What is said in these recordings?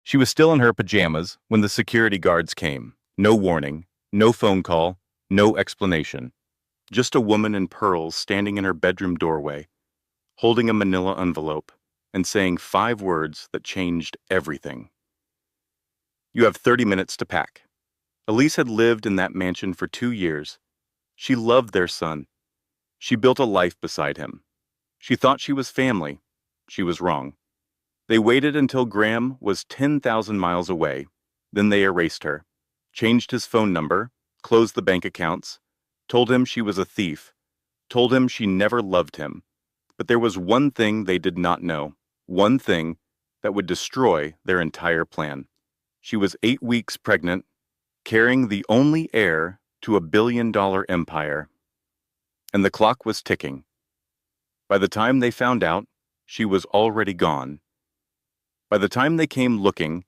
She was still in her pajamas when the security guards came. No warning, no phone call, no explanation. Just a woman in pearls standing in her bedroom doorway, holding a manila envelope, and saying 5 words that changed everything. You have 30 minutes to pack. Elise had lived in that mansion for 2 years. She loved their son. She built a life beside him. She thought she was family. She was wrong. They waited until Graham was 10,000 miles away. Then they erased her, changed his phone number, closed the bank accounts, told him she was a thief, told him she never loved him. But there was one thing they did not know, one thing that would destroy their entire plan. She was 8 weeks pregnant, carrying the only heir to a billion-dollar empire. And the clock was ticking. By the time they found out, she was already gone. By the time they came looking,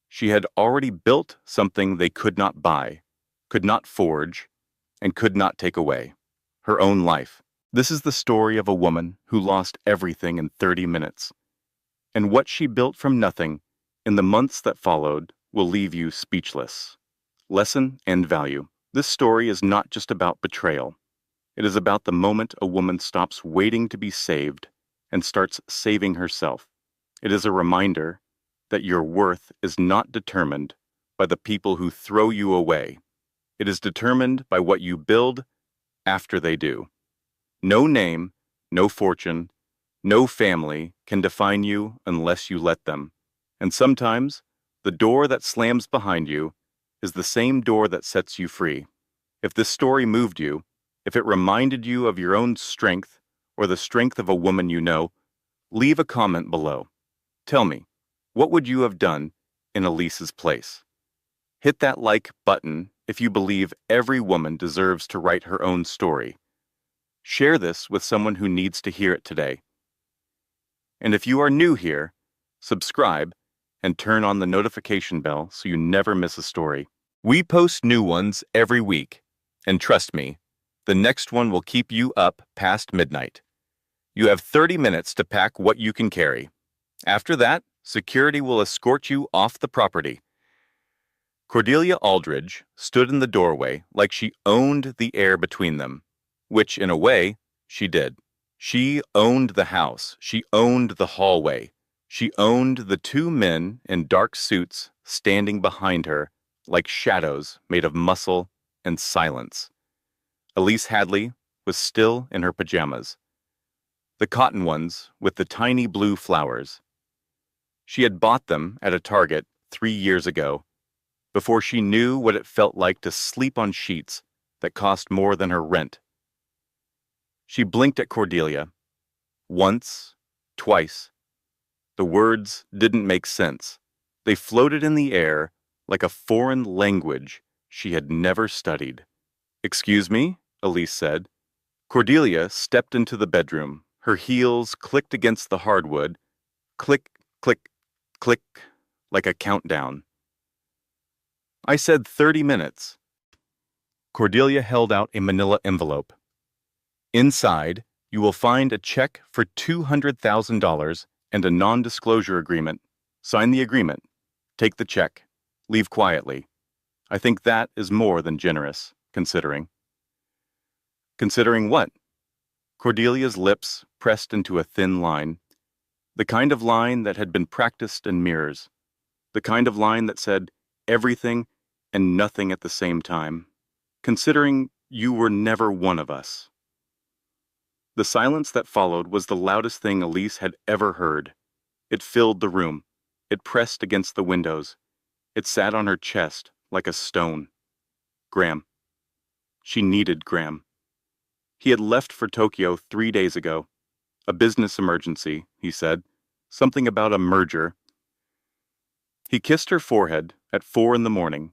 she had already built something they could not buy, could not forge, and could not take away: her own life. This is the story of a woman who lost everything in 30 minutes. And what she built from nothing in the months that followed will leave you speechless. Lesson and value. This story is not just about betrayal. It is about the moment a woman stops waiting to be saved and starts saving herself. It is a reminder that your worth is not determined by the people who throw you away. It is determined by what you build after they do. No name, no fortune, no family can define you unless you let them. And sometimes, the door that slams behind you is the same door that sets you free. If this story moved you, if it reminded you of your own strength or the strength of a woman you know, leave a comment below. Tell me, what would you have done in Elise's place? Hit that like button if you believe every woman deserves to write her own story. Share this with someone who needs to hear it today. And if you are new here, subscribe and turn on the notification bell so you never miss a story. We post new ones every week, and trust me, the next one will keep you up past midnight. You have 30 minutes to pack what you can carry. After that, security will escort you off the property. Cordelia Aldridge stood in the doorway like she owned the air between them, which, in a way, she did. She owned the house. She owned the hallway. She owned the 2 men in dark suits standing behind her like shadows made of muscle and silence. Elise Hadley was still in her pajamas, the cotton ones with the tiny blue flowers. She had bought them at a Target 3 years ago, before she knew what it felt like to sleep on sheets that cost more than her rent. She blinked at Cordelia. Once, twice. The words didn't make sense. They floated in the air like a foreign language she had never studied. "Excuse me?" Elise said. Cordelia stepped into the bedroom. Her heels clicked against the hardwood. Click, click, click, like a countdown. "I said 30 minutes. Cordelia held out a manila envelope. "Inside, you will find a check for $200,000 and a non-disclosure agreement. Sign the agreement. Take the check. Leave quietly. I think that is more than generous, considering." "Considering what?" Cordelia's lips pressed into a thin line, the kind of line that had been practiced in mirrors, the kind of line that said everything and nothing at the same time. "Considering you were never one of us." The silence that followed was the loudest thing Elise had ever heard. It filled the room. It pressed against the windows. It sat on her chest like a stone. Graham. She needed Graham. He had left for Tokyo 3 days ago. A business emergency, he said. Something about a merger. He kissed her forehead at 4 in the morning.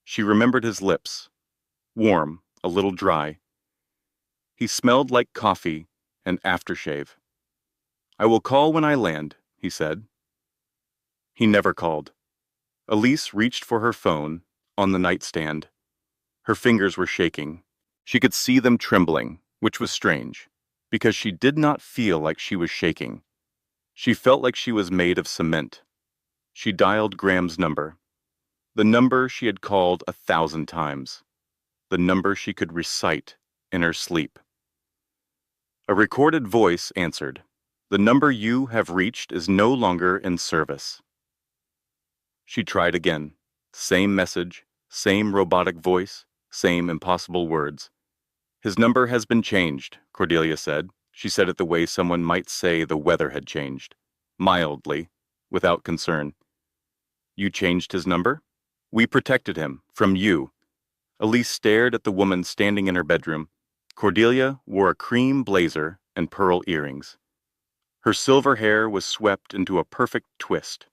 She remembered his lips. Warm, a little dry. He smelled like coffee and aftershave. "I will call when I land," he said. He never called. Elise reached for her phone on the nightstand. Her fingers were shaking. She could see them trembling, which was strange, because she did not feel like she was shaking. She felt like she was made of cement. She dialed Graham's number, the number she had called 1,000 times, the number she could recite in her sleep. A recorded voice answered. The number you have reached is no longer in service. She tried again. Same message, same robotic voice, same impossible words. His number has been changed, Cordelia said. She said it the way someone might say the weather had changed. Mildly, without concern. You changed his number? We protected him, from you. Elise stared at the woman standing in her bedroom. Cordelia wore a cream blazer and pearl earrings. Her silver hair was swept into a perfect twist.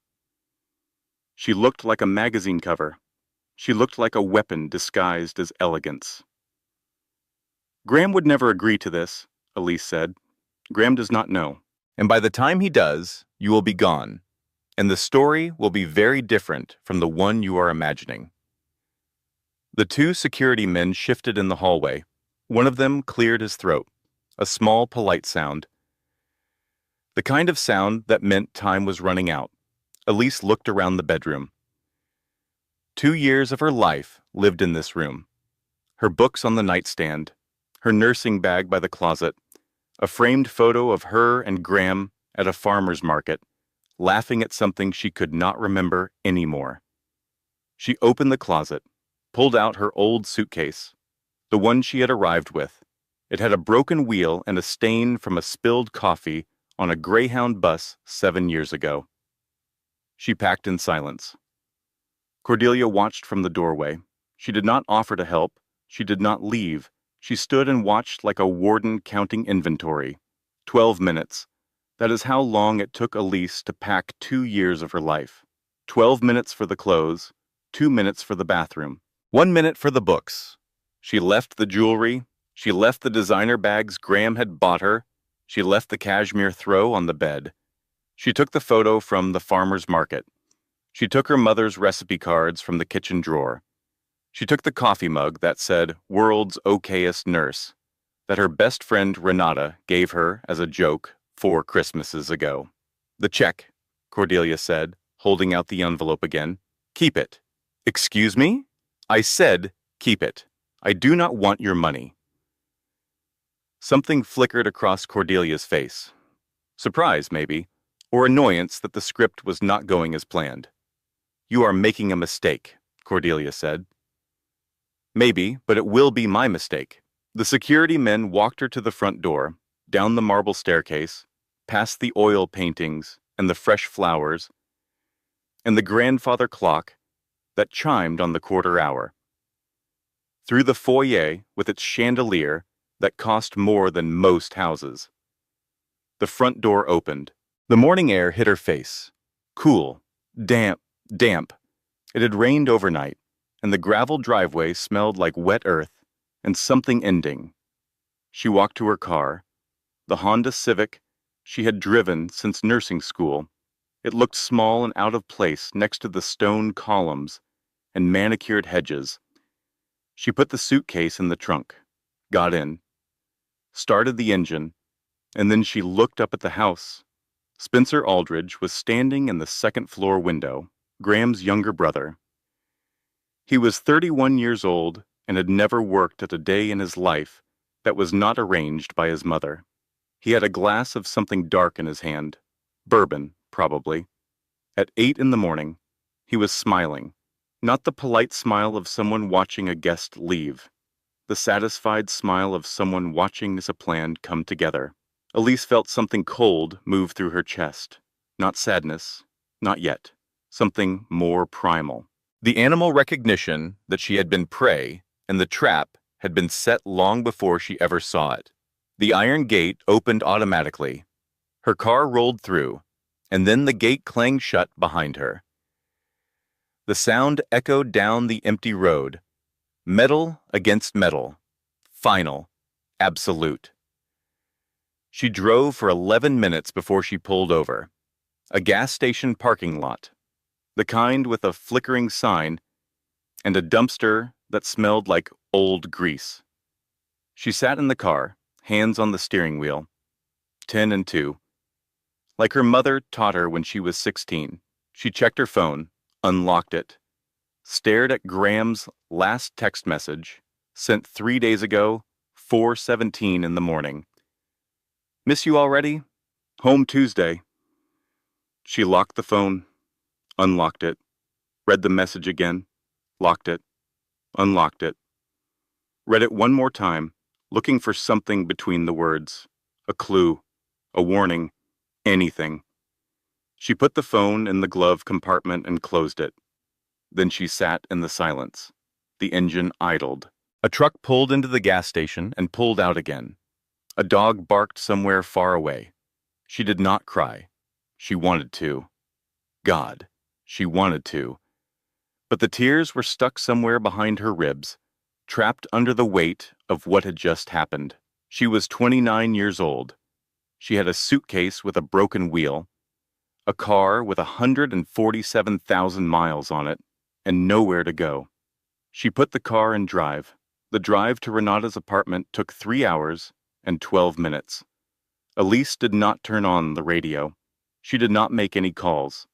She looked like a magazine cover. She looked like a weapon disguised as elegance. Graham would never agree to this, Elise said. Graham does not know. And by the time he does, you will be gone. And the story will be very different from the one you are imagining. The two security men shifted in the hallway. One of them cleared his throat, a small, polite sound. The kind of sound that meant time was running out. Elise looked around the bedroom. 2 years of her life lived in this room. Her books on the nightstand, her nursing bag by the closet, a framed photo of her and Graham at a farmer's market, laughing at something she could not remember anymore. She opened the closet, pulled out her old suitcase, the one she had arrived with. It had a broken wheel and a stain from a spilled coffee on a Greyhound bus 7 years ago. She packed in silence. Cordelia watched from the doorway. She did not offer to help. She did not leave. She stood and watched like a warden counting inventory. 12 minutes. That is how long it took Elise to pack 2 years of her life. 12 minutes for the clothes, 2 minutes for the bathroom, 1 minute for the books. She left the jewelry. She left the designer bags Graham had bought her. She left the cashmere throw on the bed. She took the photo from the farmer's market. She took her mother's recipe cards from the kitchen drawer. She took the coffee mug that said, "World's okayest nurse," that her best friend Renata gave her as a joke 4 Christmases ago. "The check," Cordelia said, holding out the envelope again. "Keep it." "Excuse me?" "I said, keep it. I do not want your money." Something flickered across Cordelia's face. Surprise, maybe, or annoyance that the script was not going as planned. "You are making a mistake," Cordelia said. "Maybe, but it will be my mistake." The security men walked her to the front door, down the marble staircase, past the oil paintings and the fresh flowers, and the grandfather clock that chimed on the quarter hour. Through the foyer with its chandelier that cost more than most houses. The front door opened. The morning air hit her face. Cool, damp. It had rained overnight, and the gravel driveway smelled like wet earth and something ending. She walked to her car, the Honda Civic she had driven since nursing school. It looked small and out of place next to the stone columns and manicured hedges. She put the suitcase in the trunk, got in, started the engine, and then she looked up at the house. Spencer Aldridge was standing in the second-floor window, Graham's younger brother. He was 31 years old and had never worked at a day in his life that was not arranged by his mother. He had a glass of something dark in his hand, bourbon, probably. At 8 in the morning, he was smiling, not the polite smile of someone watching a guest leave, the satisfied smile of someone watching a plan come together. Elise felt something cold move through her chest. Not sadness, not yet. Something more primal. The animal recognition that she had been prey and the trap had been set long before she ever saw it. The iron gate opened automatically. Her car rolled through, and then the gate clanged shut behind her. The sound echoed down the empty road. Metal against metal. Final. Absolute. She drove for 11 minutes before she pulled over. A gas station parking lot. The kind with a flickering sign and a dumpster that smelled like old grease. She sat in the car, hands on the steering wheel, 10 and 2, like her mother taught her when she was 16. She checked her phone, unlocked it, stared at Graham's last text message, sent 3 days ago, 4:17 in the morning. Miss you already? Home Tuesday. She locked the phone, unlocked it, read the message again, locked it, unlocked it, read it one more time, looking for something between the words, a clue, a warning, anything. She put the phone in the glove compartment and closed it. Then she sat in the silence. The engine idled. A truck pulled into the gas station and pulled out again. A dog barked somewhere far away. She did not cry. She wanted to. God, she wanted to. But the tears were stuck somewhere behind her ribs, trapped under the weight of what had just happened. She was 29 years old. She had a suitcase with a broken wheel, a car with 147,000 miles on it, and nowhere to go. She put the car in drive. The drive to Renata's apartment took 3 hours and 12 minutes. Elise did not turn on the radio. She did not make any calls.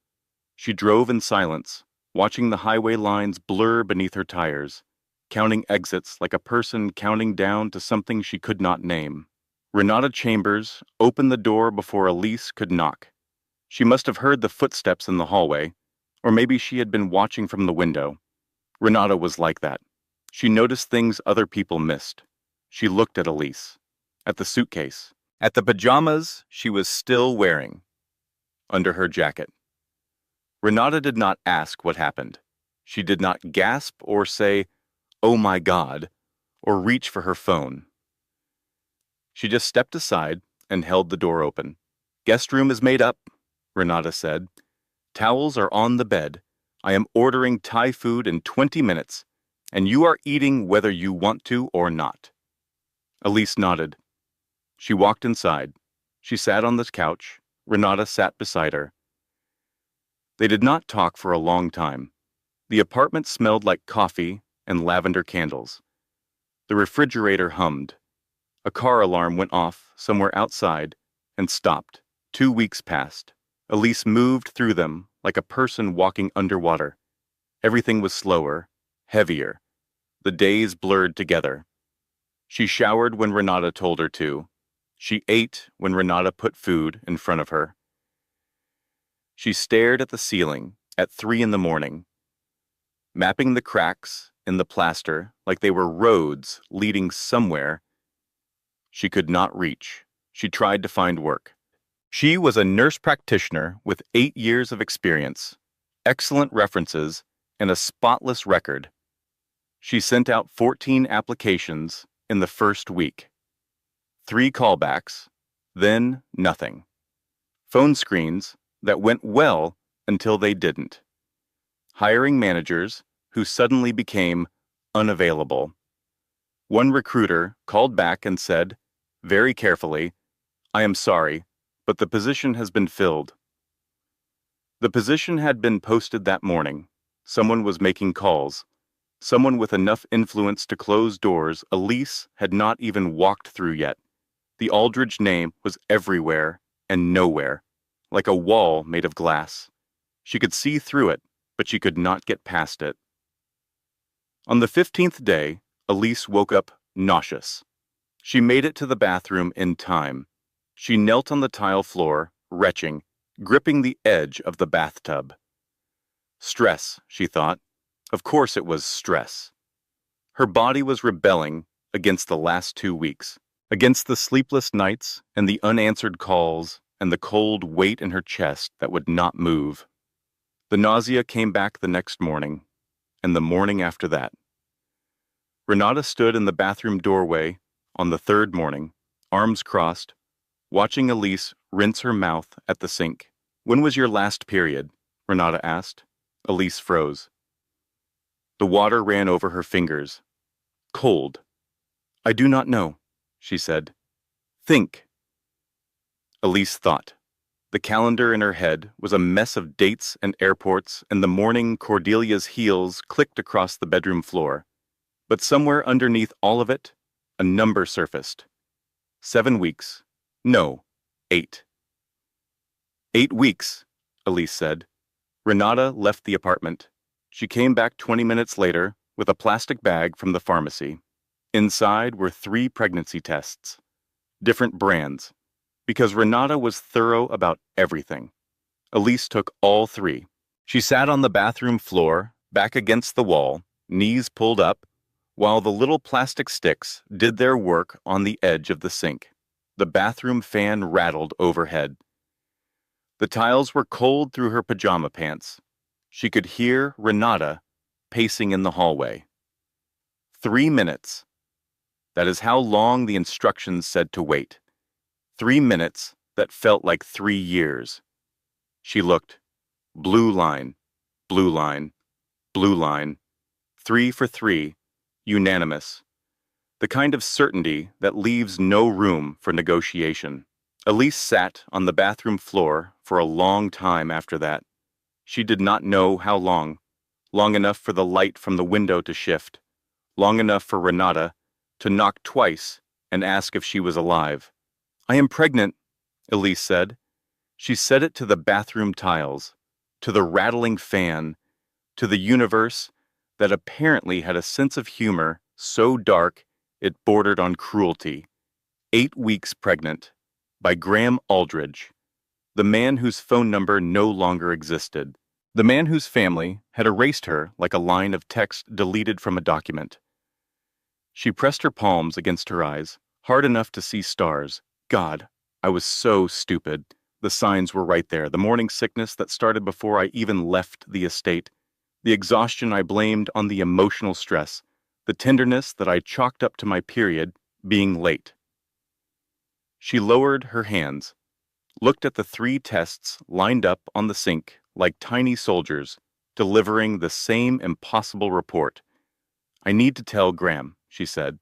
She drove in silence, watching the highway lines blur beneath her tires, counting exits like a person counting down to something she could not name. Renata Chambers opened the door before Elise could knock. She must have heard the footsteps in the hallway, or maybe she had been watching from the window. Renata was like that. She noticed things other people missed. She looked at Elise, at the suitcase, at the pajamas she was still wearing, under her jacket. Renata did not ask what happened. She did not gasp or say, "Oh my God," or reach for her phone. She just stepped aside and held the door open. "Guest room is made up," Renata said. "Towels are on the bed. I am ordering Thai food in 20 minutes, and you are eating whether you want to or not." Elise nodded. She walked inside. She sat on the couch. Renata sat beside her. They did not talk for a long time. The apartment smelled like coffee and lavender candles. The refrigerator hummed. A car alarm went off somewhere outside and stopped. 2 weeks passed. Elise moved through them like a person walking underwater. Everything was slower, heavier. The days blurred together. She showered when Renata told her to. She ate when Renata put food in front of her. She stared at the ceiling at 3 in the morning, mapping the cracks in the plaster like they were roads leading somewhere she could not reach. She tried to find work. She was a nurse practitioner with 8 years of experience, excellent references, and a spotless record. She sent out 14 applications in the first week. 3 callbacks, then nothing. Phone screens that went well until they didn't. Hiring managers who suddenly became unavailable. One recruiter called back and said, very carefully, "I am sorry, but the position has been filled." The position had been posted that morning. Someone was making calls. Someone with enough influence to close doors Elise had not even walked through yet. The Aldridge name was everywhere and nowhere, like a wall made of glass. She could see through it, but she could not get past it. On the 15th day, Elise woke up nauseous. She made it to the bathroom in time. She knelt on the tile floor, retching, gripping the edge of the bathtub. Stress, she thought. Of course it was stress. Her body was rebelling against the last 2 weeks, against the sleepless nights and the unanswered calls and the cold weight in her chest that would not move. The nausea came back the next morning, and the morning after that. Renata stood in the bathroom doorway on the 3rd morning, arms crossed, watching Elise rinse her mouth at the sink. "When was your last period?" Renata asked. Elise froze. The water ran over her fingers. Cold. "I do not know," she said. "Think." Elise thought. The calendar in her head was a mess of dates and airports, and the morning Cordelia's heels clicked across the bedroom floor. But somewhere underneath all of it, a number surfaced. 7 weeks. No, 8. 8 weeks, Elise said. Renata left the apartment. She came back 20 minutes later with a plastic bag from the pharmacy. Inside were 3 pregnancy tests, different brands, because Renata was thorough about everything. Elise took all 3. She sat on the bathroom floor, back against the wall, knees pulled up, while the little plastic sticks did their work on the edge of the sink. The bathroom fan rattled overhead. The tiles were cold through her pajama pants. She could hear Renata pacing in the hallway. 3 minutes. That is how long the instructions said to wait. 3 minutes that felt like 3 years. She looked. Blue line, blue line, blue line. 3 for 3, unanimous. The kind of certainty that leaves no room for negotiation. Elise sat on the bathroom floor for a long time after that. She did not know how long. Long enough for the light from the window to shift. Long enough for Renata to knock twice and ask if she was alive. "I am pregnant," Elise said. She said it to the bathroom tiles, to the rattling fan, to the universe that apparently had a sense of humor so dark it bordered on cruelty. 8 weeks pregnant, by Graham Aldridge, the man whose phone number no longer existed, the man whose family had erased her like a line of text deleted from a document. She pressed her palms against her eyes, hard enough to see stars. God, I was so stupid. The signs were right there, the morning sickness that started before I even left the estate, the exhaustion I blamed on the emotional stress, the tenderness that I chalked up to my period being late. She lowered her hands, looked at the 3 tests lined up on the sink like tiny soldiers, delivering the same impossible report. "I need to tell Graham," she said.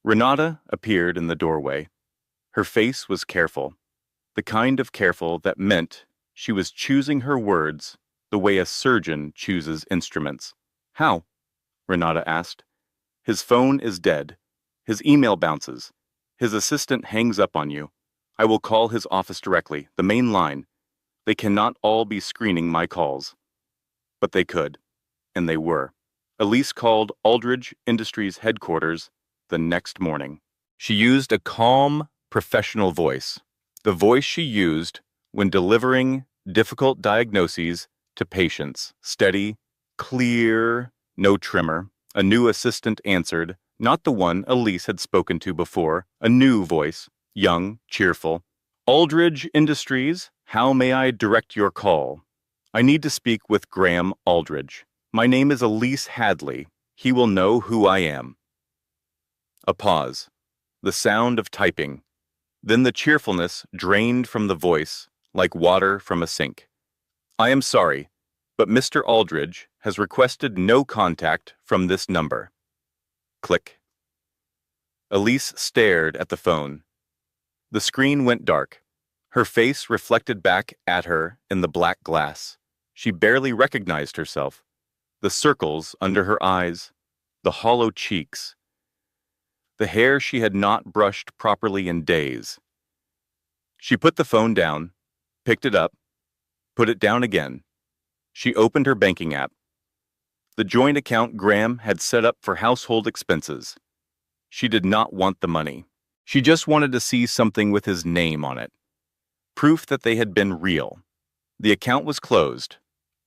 Renata appeared in the doorway. Her face was careful, the kind of careful that meant she was choosing her words the way a surgeon chooses instruments. "How?" Renata asked. "His phone is dead. His email bounces. His assistant hangs up on you. I will call his office directly, the main line. They cannot all be screening my calls." But they could, and they were. Elise called Aldridge Industries headquarters the next morning. She used a calm, professional voice, the voice she used when delivering difficult diagnoses to patients. Steady, clear, no tremor. A new assistant answered, not the one Elise had spoken to before, a new voice, young, cheerful. "Aldridge Industries, how may I direct your call?" "I need to speak with Graham Aldridge. My name is Elise Hadley. He will know who I am." A pause. The sound of typing. Then the cheerfulness drained from the voice like water from a sink. "I am sorry, but Mr. Aldridge has requested no contact from this number." Click. Elise stared at the phone. The screen went dark. Her face reflected back at her in the black glass. She barely recognized herself. The circles under her eyes, the hollow cheeks, the hair she had not brushed properly in days. She put the phone down, picked it up, put it down again. She opened her banking app. The joint account Graham had set up for household expenses. She did not want the money. She just wanted to see something with his name on it. Proof that they had been real. The account was closed.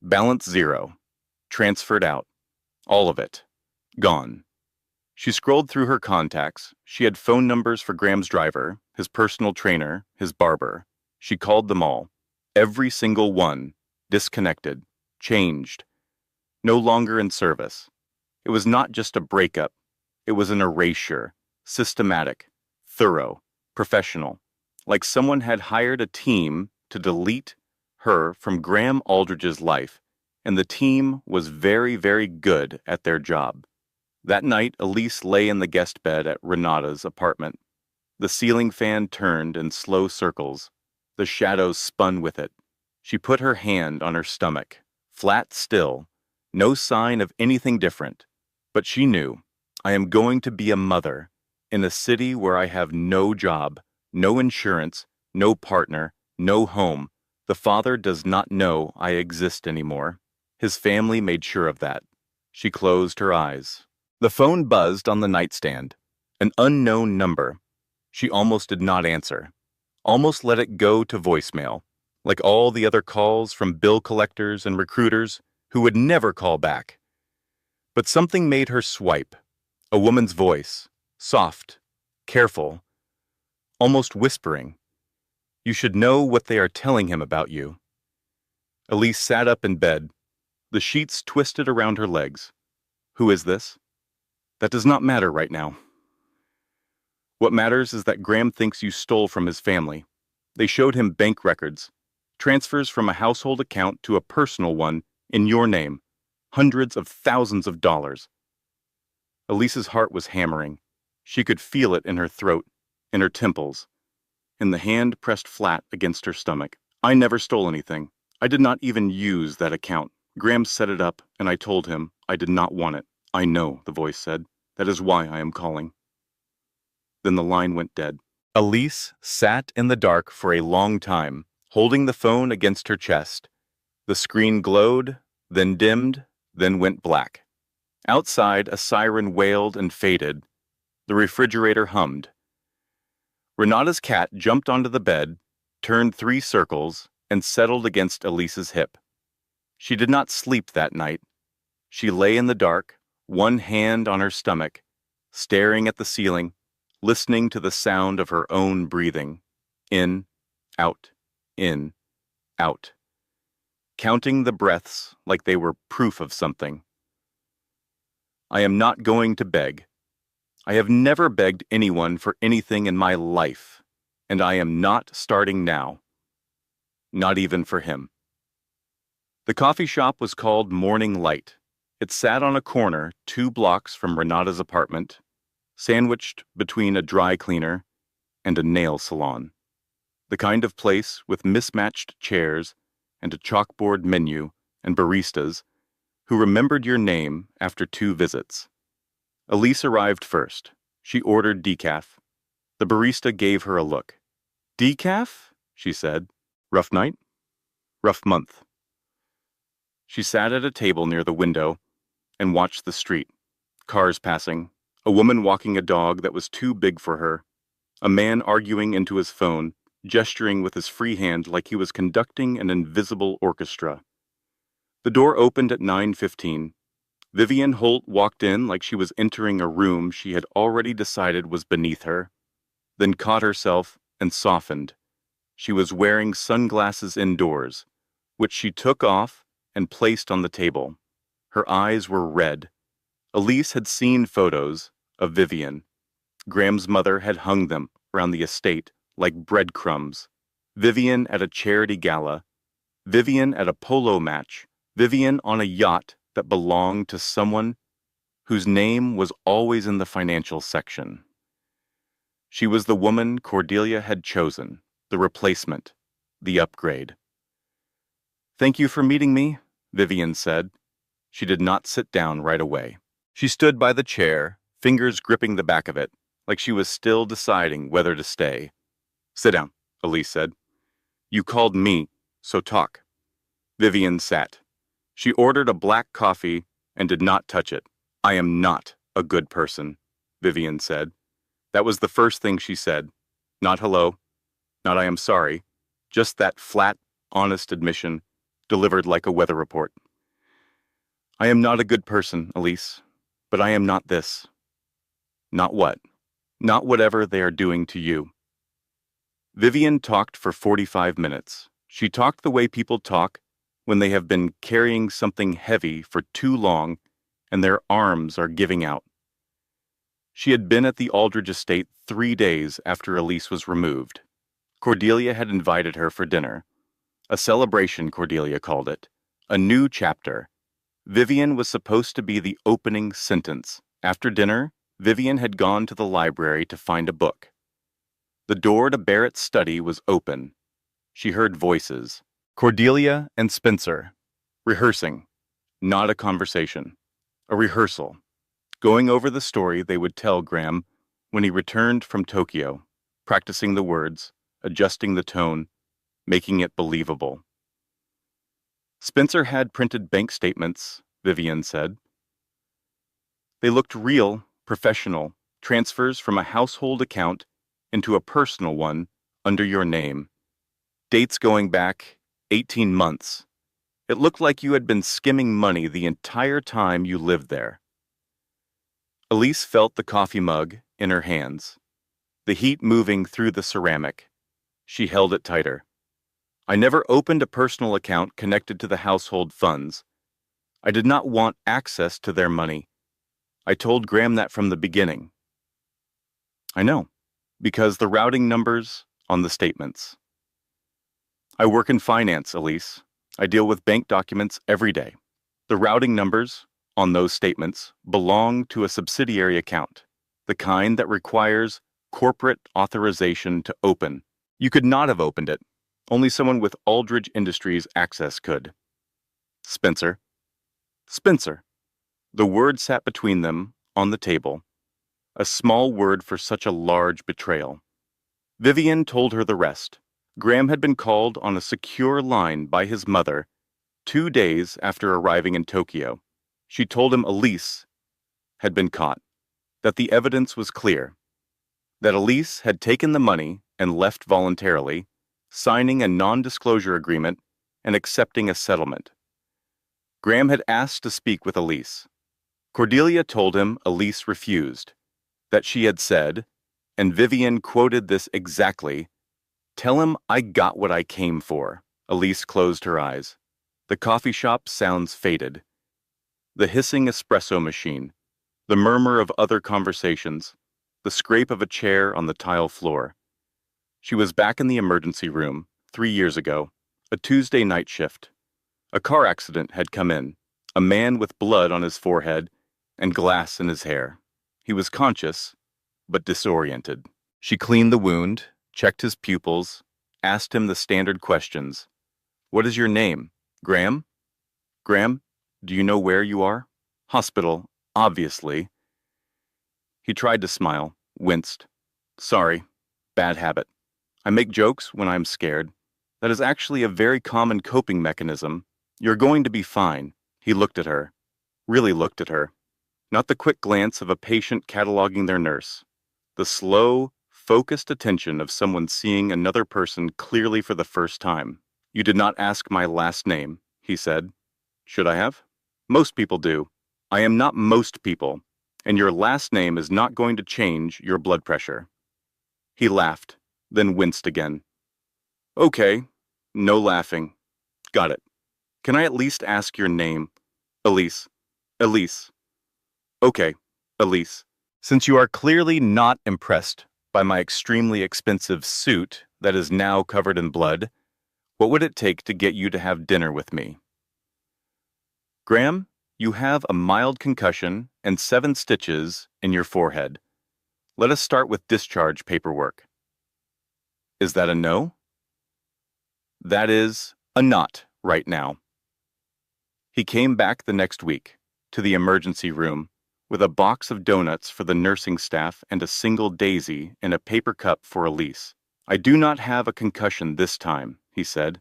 Balance 0. Transferred out. All of it. Gone. She scrolled through her contacts. She had phone numbers for Graham's driver, his personal trainer, his barber. She called them all. Every single one. Disconnected. Changed. No longer in service. It was not just a breakup. It was an erasure. Systematic. Thorough. Professional. Like someone had hired a team to delete her from Graham Aldridge's life, and the team was very, very good at their job. That night, Elise lay in the guest bed at Renata's apartment. The ceiling fan turned in slow circles. The shadows spun with it. She put her hand on her stomach, flat still, no sign of anything different. But she knew, I am going to be a mother in a city where I have no job, no insurance, no partner, no home, The father does not know I exist anymore. His family made sure of that. She closed her eyes. The phone buzzed on the nightstand. An unknown number. She almost did not answer. Almost let it go to voicemail, like all the other calls from bill collectors and recruiters who would never call back. But something made her swipe. A woman's voice, soft, careful, almost whispering. You should know what they are telling him about you. Elise sat up in bed, the sheets twisted around her legs. Who is this? That does not matter right now. What matters is that Graham thinks you stole from his family. They showed him bank records, transfers from a household account to a personal one in your name, hundreds of thousands of dollars. Elise's heart was hammering. She could feel it in her throat, in her temples, in the hand pressed flat against her stomach. I never stole anything. I did not even use that account. Graham set it up, and I told him I did not want it. I know, the voice said. That is why I am calling. Then the line went dead. Elise sat in the dark for a long time, holding the phone against her chest. The screen glowed, then dimmed, then went black. Outside, a siren wailed and faded. The refrigerator hummed. Renata's cat jumped onto the bed, turned 3 circles, and settled against Elise's hip. She did not sleep that night. She lay in the dark, one hand on her stomach, staring at the ceiling, listening to the sound of her own breathing. In, out, counting the breaths like they were proof of something. I am not going to beg. I have never begged anyone for anything in my life, and I am not starting now. Not even for him. The coffee shop was called Morning Light. It sat on a corner 2 blocks from Renata's apartment, sandwiched between a dry cleaner and a nail salon. The kind of place with mismatched chairs and a chalkboard menu and baristas who remembered your name after 2 visits. Elise arrived first. She ordered decaf. The barista gave her a look. Decaf? She said. Rough night? Rough month. She sat at a table near the window and watched the street. Cars passing. A woman walking a dog that was too big for her. A man arguing into his phone, gesturing with his free hand like he was conducting an invisible orchestra. The door opened at 9:15. Vivian Holt walked in like she was entering a room she had already decided was beneath her, then caught herself and softened. She was wearing sunglasses indoors, which she took off and placed on the table. Her eyes were red. Elise had seen photos of Vivian. Graham's mother had hung them around the estate like breadcrumbs. Vivian at a charity gala. Vivian at a polo match. Vivian on a yacht that belonged to someone whose name was always in the financial section. She was the woman Cordelia had chosen, the replacement, the upgrade. Thank you for meeting me, Vivian said. She did not sit down right away. She stood by the chair, fingers gripping the back of it, like she was still deciding whether to stay. Sit down, Elise said. You called me, so talk. Vivian sat. She ordered a black coffee and did not touch it. I am not a good person, Vivian said. That was the first thing she said. Not hello, not I am sorry, just that flat, honest admission, delivered like a weather report. I am not a good person, Elise, but I am not this. Not what? Not whatever they are doing to you. Vivian talked for 45 minutes. She talked the way people talk when they have been carrying something heavy for too long and their arms are giving out. She had been at the Aldridge estate 3 days after Elise was removed. Cordelia had invited her for dinner. A celebration, Cordelia called it. A new chapter. Vivian was supposed to be the opening sentence. After dinner, Vivian had gone to the library to find a book. The door to Barrett's study was open. She heard voices. Cordelia and Spencer. Rehearsing. Not a conversation. A rehearsal. Going over the story they would tell Graham when he returned from Tokyo. Practicing the words, adjusting the tone, making it believable. Spencer had printed bank statements, Vivian said. They looked real, professional, transfers from a household account into a personal one under your name. Dates going back 18 months. It looked like you had been skimming money the entire time you lived there. Elise felt the coffee mug in her hands, the heat moving through the ceramic. She held it tighter. I never opened a personal account connected to the household funds. I did not want access to their money. I told Graham that from the beginning. I know, because the routing numbers on the statements. I work in finance, Elise. I deal with bank documents every day. The routing numbers on those statements belong to a subsidiary account, the kind that requires corporate authorization to open. You could not have opened it. Only someone with Aldridge Industries access could. Spencer. Spencer. The word sat between them on the table, a small word for such a large betrayal. Vivian told her the rest. Graham had been called on a secure line by his mother 2 days after arriving in Tokyo. She told him Elise had been caught, that the evidence was clear, that Elise had taken the money and left voluntarily, signing a non-disclosure agreement and accepting a settlement. Graham had asked to speak with Elise. Cordelia told him Elise refused, that she had said, and Vivian quoted this exactly, "Tell him I got what I came for." Elise closed her eyes. The coffee shop sounds faded. The hissing espresso machine, the murmur of other conversations, the scrape of a chair on the tile floor. She was back in the emergency room 3 years ago, a Tuesday night shift. A car accident had come in, a man with blood on his forehead and glass in his hair. He was conscious, but disoriented. She cleaned the wound, checked his pupils, asked him the standard questions. "What is your name? Graham? Graham, do you know where you are?" "Hospital, obviously." He tried to smile, winced. "Sorry, bad habit. I make jokes when I'm scared. That is actually a very common coping mechanism. You're going to be fine." He looked at her, really looked at her. Not the quick glance of a patient cataloging their nurse. The slow, focused attention of someone seeing another person clearly for the first time. "You did not ask my last name," he said. "Should I have?" "Most people do. I am not most people, and your last name is not going to change your blood pressure." He laughed, then winced again. "Okay, no laughing. Got it. Can I at least ask your name?" "Elise." "Elise." "Okay, Elise. Since you are clearly not impressed by my extremely expensive suit that is now covered in blood, what would it take to get you to have dinner with me?" "Graham, you have a mild concussion and 7 stitches in your forehead. Let us start with discharge paperwork." "Is that a no?" "That is a not right now." He came back the next week, to the emergency room, with a box of donuts for the nursing staff and a single daisy in a paper cup for Elise. "I do not have a concussion this time," he said.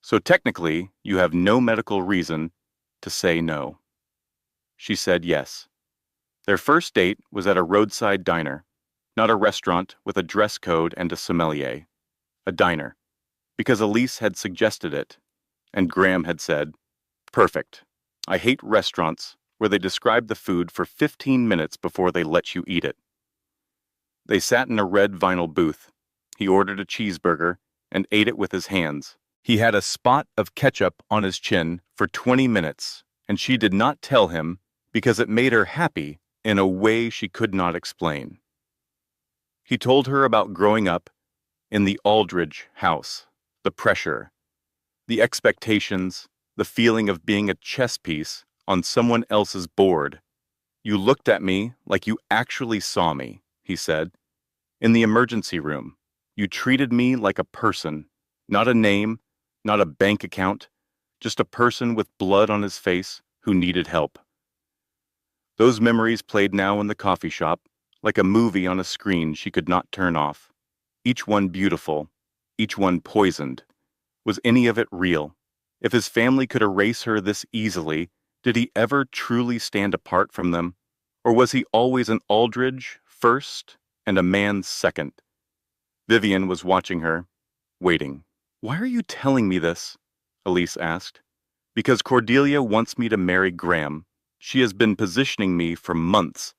"So technically, you have no medical reason to say no." She said yes. Their first date was at a roadside diner, not a restaurant with a dress code and a sommelier. A diner, because Elise had suggested it, and Graham had said, "Perfect. I hate restaurants where they describe the food for 15 minutes before they let you eat it." They sat in a red vinyl booth. He ordered a cheeseburger and ate it with his hands. He had a spot of ketchup on his chin for 20 minutes, and she did not tell him because it made her happy in a way she could not explain. He told her about growing up in the Aldridge house, the pressure, the expectations, the feeling of being a chess piece on someone else's board. "You looked at me like you actually saw me," he said. "In the emergency room, you treated me like a person, not a name, not a bank account, just a person with blood on his face who needed help." Those memories played now in the coffee shop, like a movie on a screen she could not turn off, each one beautiful, each one poisoned. Was any of it real? If his family could erase her this easily, did he ever truly stand apart from them? Or was he always an Aldridge first and a man second? Vivian was watching her, waiting. "Why are you telling me this?" Elise asked. "Because Cordelia wants me to marry Graham. She has been positioning me for months.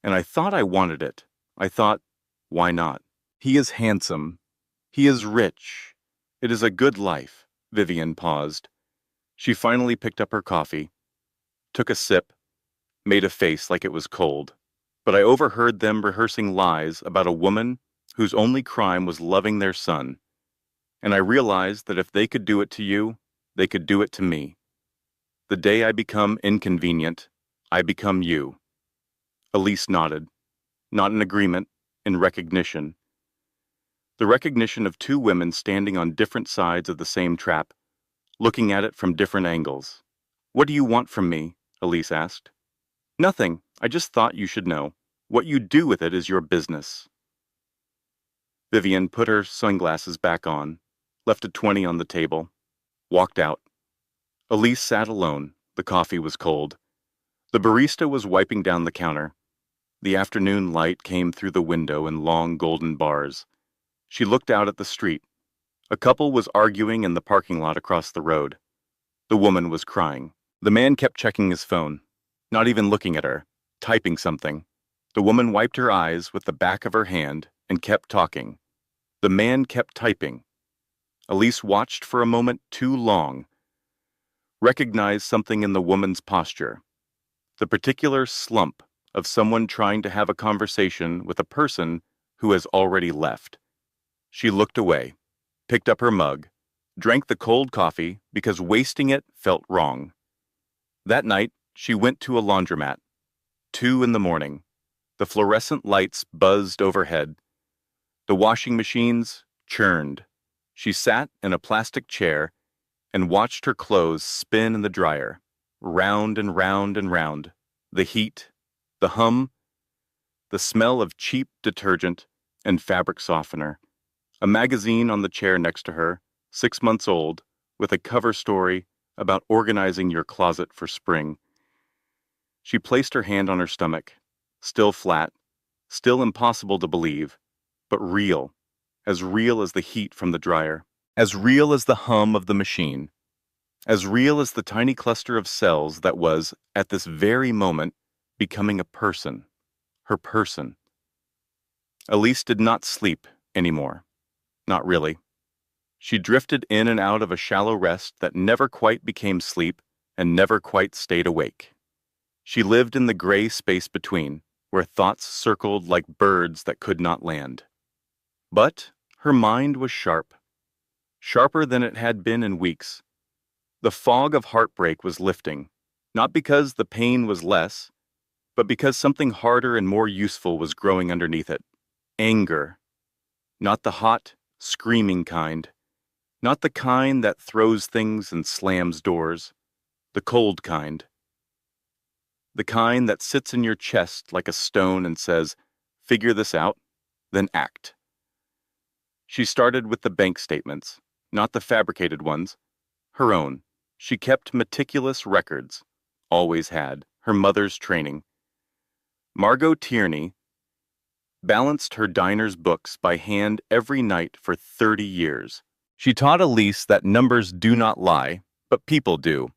And I thought I wanted it. I thought, why not? He is handsome. He is rich. It is a good life." Vivian paused. She finally picked up her coffee, took a sip, made a face like it was cold. "But I overheard them rehearsing lies about a woman whose only crime was loving their son. And I realized that if they could do it to you, they could do it to me. The day I become inconvenient, I become you." Elise nodded, not in agreement, in recognition. The recognition of two women standing on different sides of the same trap, looking at it from different angles. "What do you want from me?" Elise asked. "Nothing. I just thought you should know. What you do with it is your business." Vivian put her sunglasses back on, left a 20 on the table, walked out. Elise sat alone. The coffee was cold. The barista was wiping down the counter. The afternoon light came through the window in long golden bars. She looked out at the street. A couple was arguing in the parking lot across the road. The woman was crying. The man kept checking his phone, not even looking at her, typing something. The woman wiped her eyes with the back of her hand and kept talking. The man kept typing. Elise watched for a moment too long, recognized something in the woman's posture, the particular slump of someone trying to have a conversation with a person who has already left. She looked away, picked up her mug, drank the cold coffee because wasting it felt wrong. That night, she went to a laundromat. 2 in the morning. The fluorescent lights buzzed overhead. The washing machines churned. She sat in a plastic chair and watched her clothes spin in the dryer, round and round and round. The heat, the hum, the smell of cheap detergent and fabric softener. A magazine on the chair next to her, 6 months old, with a cover story about organizing your closet for spring. She placed her hand on her stomach, still flat, still impossible to believe, but real as the heat from the dryer, as real as the hum of the machine, as real as the tiny cluster of cells that was, at this very moment, becoming a person, her person. Elise did not sleep anymore. Not really. She drifted in and out of a shallow rest that never quite became sleep and never quite stayed awake. She lived in the gray space between, where thoughts circled like birds that could not land. But her mind was sharp, sharper than it had been in weeks. The fog of heartbreak was lifting, not because the pain was less, but because something harder and more useful was growing underneath it. Anger. Not the hot, screaming kind. Not the kind that throws things and slams doors. The cold kind. The kind that sits in your chest like a stone and says, "Figure this out, then act." She started with the bank statements, not the fabricated ones, her own. She kept meticulous records, always had, her mother's training. Margot Tierney balanced her diner's books by hand every night for 30 years. She taught Elise that numbers do not lie, but people do,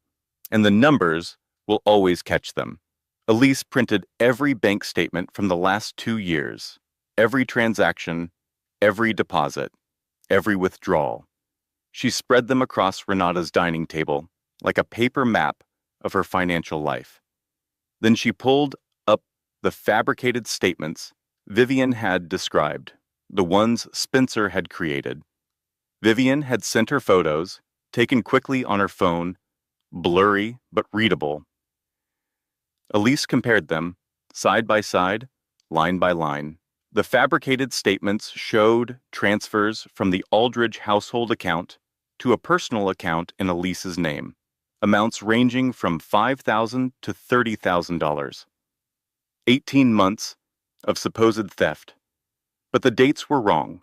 and the numbers will always catch them. Elise printed every bank statement from the last 2 years, every transaction, every deposit, every withdrawal. She spread them across Renata's dining table like a paper map of her financial life. Then she pulled up the fabricated statements Vivian had described, the ones Spencer had created. Vivian had sent her photos, taken quickly on her phone, blurry but readable. Elise compared them, side by side, line by line. The fabricated statements showed transfers from the Aldridge household account to a personal account in Elise's name, amounts ranging from $5,000 to $30,000. 18 months of supposed theft, but the dates were wrong.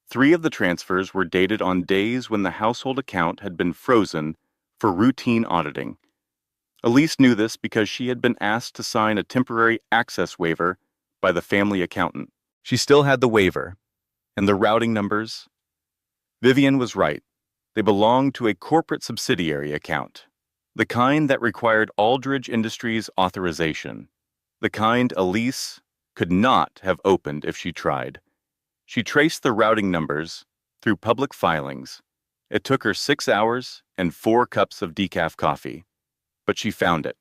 3 of the transfers were dated on days when the household account had been frozen for routine auditing. Elise knew this because she had been asked to sign a temporary access waiver by the family accountant. She still had the waiver, and the routing numbers. Vivian was right. They belonged to a corporate subsidiary account, the kind that required Aldridge Industries authorization, the kind Elise could not have opened if she tried. She traced the routing numbers through public filings. It took her 6 hours and 4 cups of decaf coffee, but she found it.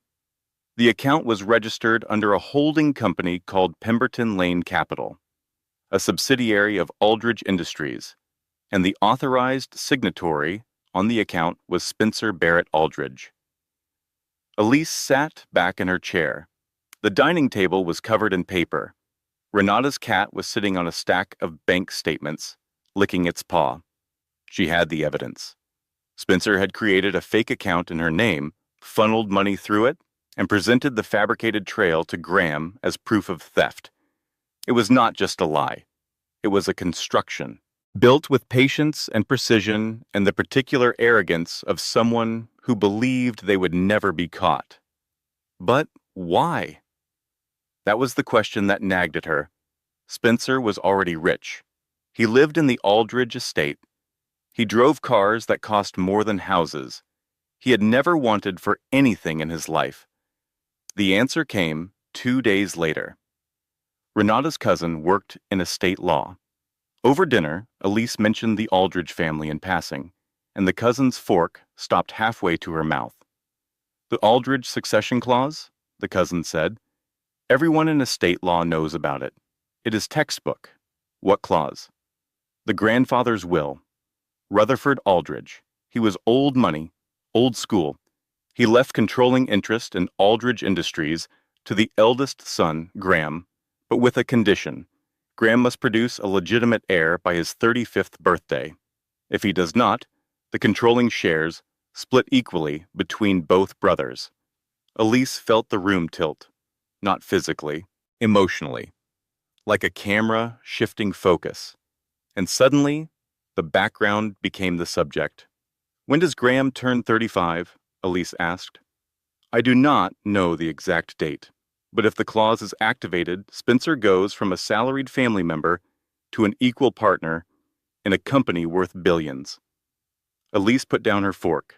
The account was registered under a holding company called Pemberton Lane Capital, a subsidiary of Aldridge Industries, and the authorized signatory on the account was Spencer Barrett Aldridge. Elise sat back in her chair. The dining table was covered in paper. Renata's cat was sitting on a stack of bank statements, licking its paw. She had the evidence. Spencer had created a fake account in her name, funneled money through it, and presented the fabricated trail to Graham as proof of theft. It was not just a lie. It was a construction, built with patience and precision and the particular arrogance of someone who believed they would never be caught. But why? That was the question that nagged at her. Spencer was already rich. He lived in the Aldridge estate. He drove cars that cost more than houses. He had never wanted for anything in his life. The answer came 2 days later. Renata's cousin worked in estate law. Over dinner, Elise mentioned the Aldridge family in passing, and the cousin's fork stopped halfway to her mouth. The Aldridge succession clause, the cousin said. Everyone in estate law knows about it. It is textbook. What clause? The grandfather's will. Rutherford Aldridge. He was old money, old school. He left controlling interest in Aldridge Industries to the eldest son, Graham, but with a condition. Graham must produce a legitimate heir by his 35th birthday. If he does not, the controlling shares split equally between both brothers. Elise felt the room tilt, not physically, emotionally, like a camera shifting focus. And suddenly, the background became the subject. When does Graham turn 35? Elise asked. I do not know the exact date, but if the clause is activated, Spencer goes from a salaried family member to an equal partner in a company worth billions. Elise put down her fork.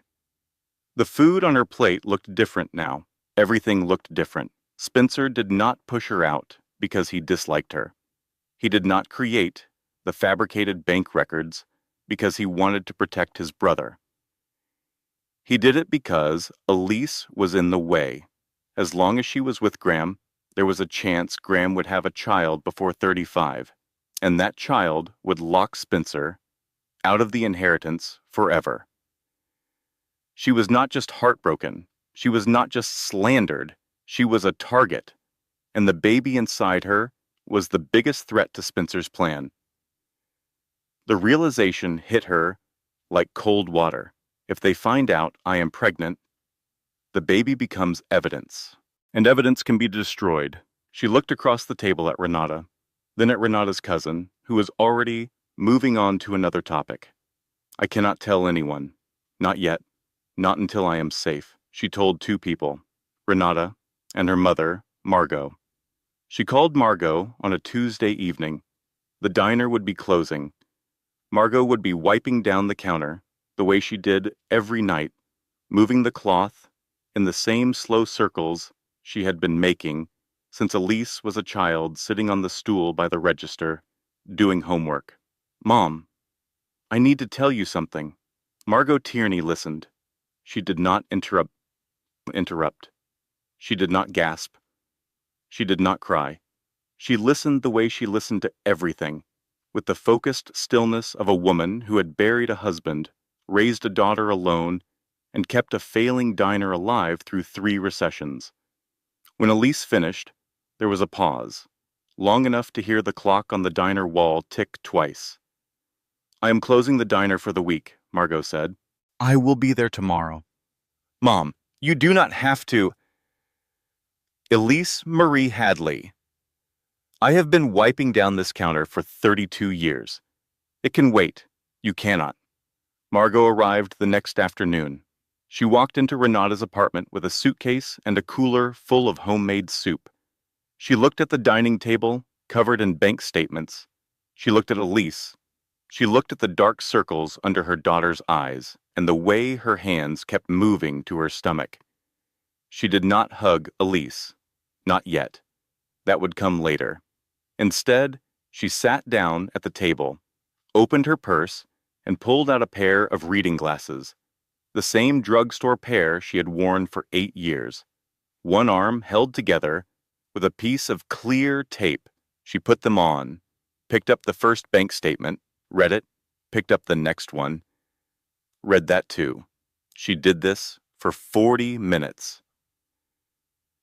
The food on her plate looked different now. Everything looked different. Spencer did not push her out because he disliked her. He did not create the fabricated bank records because he wanted to protect his brother. He did it because Elise was in the way. As long as she was with Graham, there was a chance Graham would have a child before 35, and that child would lock Spencer out of the inheritance forever. She was not just heartbroken. She was not just slandered. She was a target, and the baby inside her was the biggest threat to Spencer's plan. The realization hit her like cold water. If they find out I am pregnant, the baby becomes evidence, and evidence can be destroyed. She looked across the table at Renata, then at Renata's cousin, who was already moving on to another topic. I cannot tell anyone. Not yet. Not until I am safe, she told 2 people, Renata and her mother, Margot. She called Margot on a Tuesday evening. The diner would be closing. Margot would be wiping down the counter, the way she did every night, moving the cloth in the same slow circles she had been making since Elise was a child sitting on the stool by the register, doing homework. Mom, I need to tell you something. Margot Tierney listened. She did not interrupt. She did not gasp. She did not cry. She listened the way she listened to everything, with the focused stillness of a woman who had buried a husband, raised a daughter alone, and kept a failing diner alive through 3 recessions. When Elise finished, there was a pause, long enough to hear the clock on the diner wall tick twice. I am closing the diner for the week, Margot said. I will be there tomorrow. Mom, you do not have to. Elise Marie Hadley. I have been wiping down this counter for 32 years. It can wait. You cannot. Margot arrived the next afternoon. She walked into Renata's apartment with a suitcase and a cooler full of homemade soup. She looked at the dining table, covered in bank statements. She looked at Elise. She looked at the dark circles under her daughter's eyes and the way her hands kept moving to her stomach. She did not hug Elise. Not yet. That would come later. Instead, she sat down at the table, opened her purse, and pulled out a pair of reading glasses, the same drugstore pair she had worn for 8 years. One arm held together with a piece of clear tape. She put them on, picked up the first bank statement, read it, picked up the next one, read that too. She did this for 40 minutes.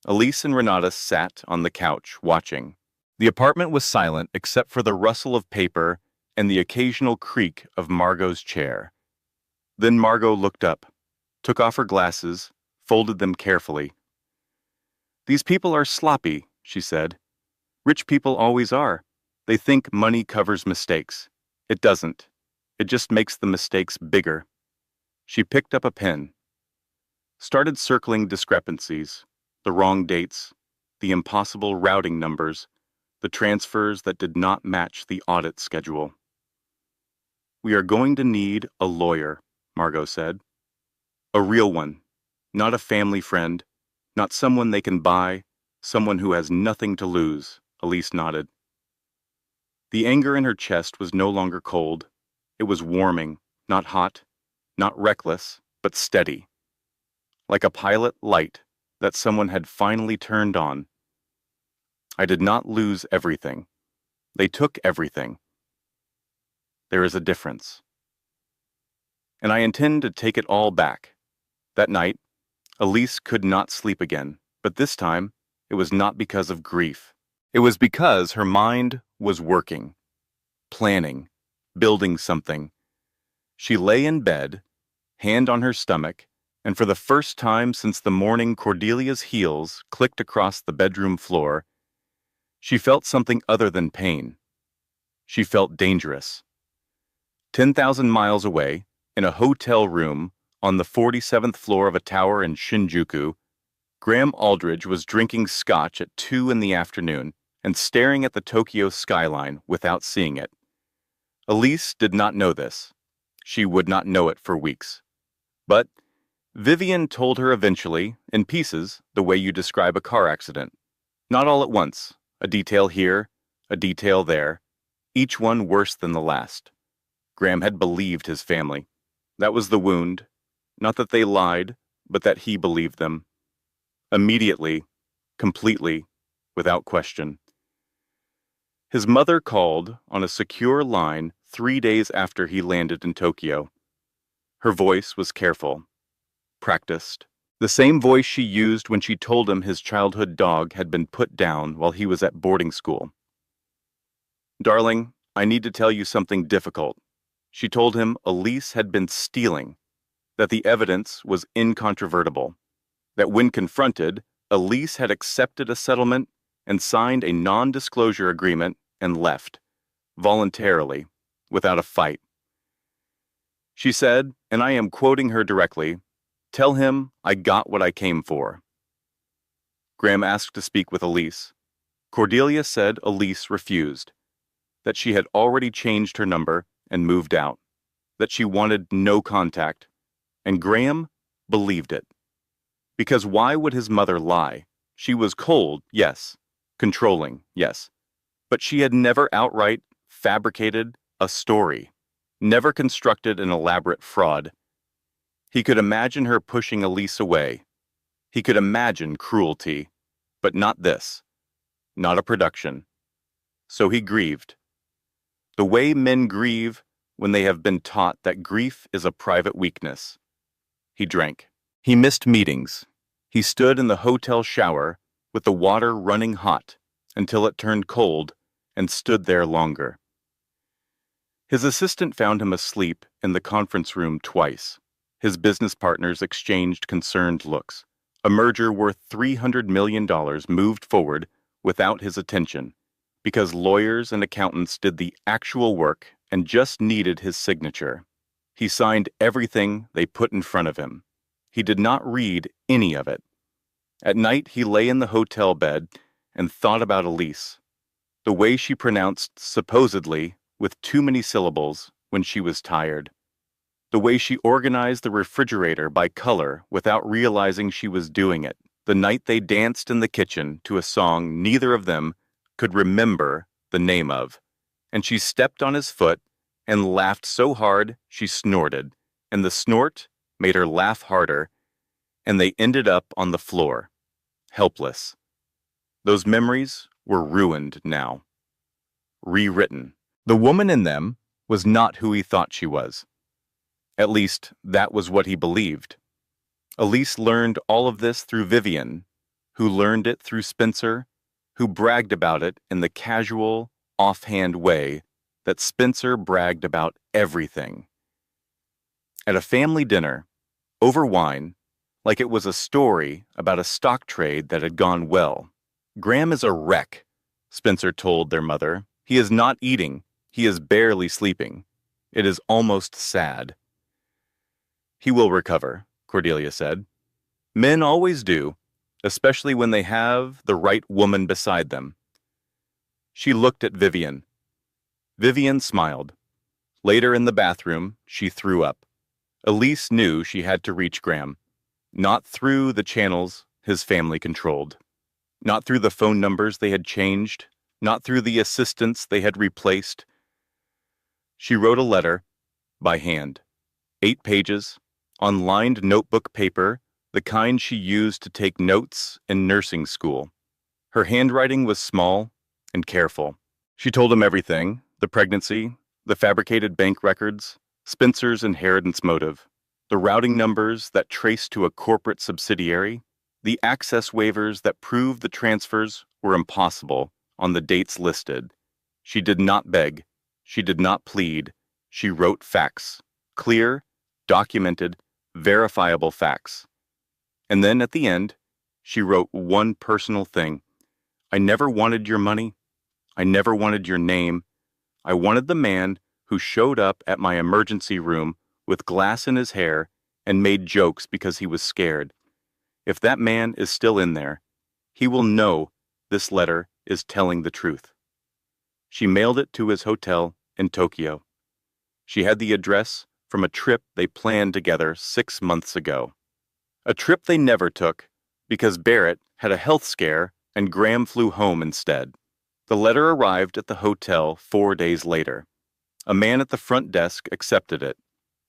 Elise and Renata sat on the couch, watching. The apartment was silent except for the rustle of paper and the occasional creak of Margot's chair. Then Margot looked up, took off her glasses, folded them carefully. "These people are sloppy," she said. "Rich people always are. They think money covers mistakes. It doesn't. It just makes the mistakes bigger." She picked up a pen, started circling discrepancies, the wrong dates, the impossible routing numbers, the transfers that did not match the audit schedule. "We are going to need a lawyer," Margot said. "A real one, not a family friend, not someone they can buy, someone who has nothing to lose," Elise nodded. The anger in her chest was no longer cold. It was warming, not hot, not reckless, but steady. Like a pilot light that someone had finally turned on. "I did not lose everything. They took everything. There is a difference. And I intend to take it all back." That night, Elise could not sleep again, but this time, it was not because of grief. It was because her mind was working, planning, building something. She lay in bed, hand on her stomach, and for the first time since the morning Cordelia's heels clicked across the bedroom floor, she felt something other than pain. She felt dangerous. 10,000 miles away, in a hotel room on the 47th floor of a tower in Shinjuku, Graham Aldridge was drinking scotch at 2 in the afternoon and staring at the Tokyo skyline without seeing it. Elise did not know this. She would not know it for weeks. But Vivian told her eventually, in pieces, the way you describe a car accident. Not all at once, a detail here, a detail there, each one worse than the last. Graham had believed his family. That was the wound. Not that they lied, but that he believed them. Immediately, completely, without question. His mother called on a secure line 3 days after he landed in Tokyo. Her voice was careful, practiced, the same voice she used when she told him his childhood dog had been put down while he was at boarding school. "Darling, I need to tell you something difficult." She told him Elise had been stealing, that the evidence was incontrovertible, that when confronted, Elise had accepted a settlement and signed a non-disclosure agreement and left, voluntarily, without a fight. She said, and I am quoting her directly, "Tell him I got what I came for." Graham asked to speak with Elise. Cordelia said Elise refused, that she had already changed her number and moved out, that she wanted no contact, and Graham believed it. Because why would his mother lie? She was cold, yes, controlling, yes, but she had never outright fabricated a story, never constructed an elaborate fraud. He could imagine her pushing Elise away. He could imagine cruelty, but not this, not a production. So he grieved. The way men grieve when they have been taught that grief is a private weakness. He drank. He missed meetings. He stood in the hotel shower with the water running hot until it turned cold and stood there longer. His assistant found him asleep in the conference room twice. His business partners exchanged concerned looks. A merger worth $300 million moved forward without his attention, because lawyers and accountants did the actual work and just needed his signature. He signed everything they put in front of him. He did not read any of it. At night, he lay in the hotel bed and thought about Elise, the way she pronounced supposedly with too many syllables when she was tired, the way she organized the refrigerator by color without realizing she was doing it, the night they danced in the kitchen to a song neither of them could remember the name of, and she stepped on his foot and laughed so hard she snorted, and the snort made her laugh harder, and they ended up on the floor, helpless. Those memories were ruined now. Rewritten. The woman in them was not who he thought she was. At least, that was what he believed. Elise learned all of this through Vivian, who learned it through Spencer, who bragged about it in the casual, offhand way that Spencer bragged about everything. At a family dinner, over wine, like it was a story about a stock trade that had gone well. "Graham is a wreck," Spencer told their mother. "He is not eating. He is barely sleeping. It is almost sad." "He will recover," Cordelia said. "Men always do, especially when they have the right woman beside them." She looked at Vivian. Vivian smiled. Later in the bathroom, she threw up. Elise knew she had to reach Graham, not through the channels his family controlled, not through the phone numbers they had changed, not through the assistants they had replaced. She wrote a letter, by hand, 8 pages, on lined notebook paper, the kind she used to take notes in nursing school. Her handwriting was small and careful. She told him everything: the pregnancy, the fabricated bank records, Spencer's inheritance motive, the routing numbers that traced to a corporate subsidiary, the access waivers that proved the transfers were impossible on the dates listed. She did not beg. She did not plead. She wrote facts, clear, documented, verifiable facts. And then at the end, she wrote one personal thing: "I never wanted your money. I never wanted your name. I wanted the man who showed up at my emergency room with glass in his hair and made jokes because he was scared. If that man is still in there, he will know this letter is telling the truth." She mailed it to his hotel in Tokyo. She had the address from a trip they planned together 6 months ago. A trip they never took because Barrett had a health scare and Graham flew home instead. The letter arrived at the hotel 4 days later. A man at the front desk accepted it.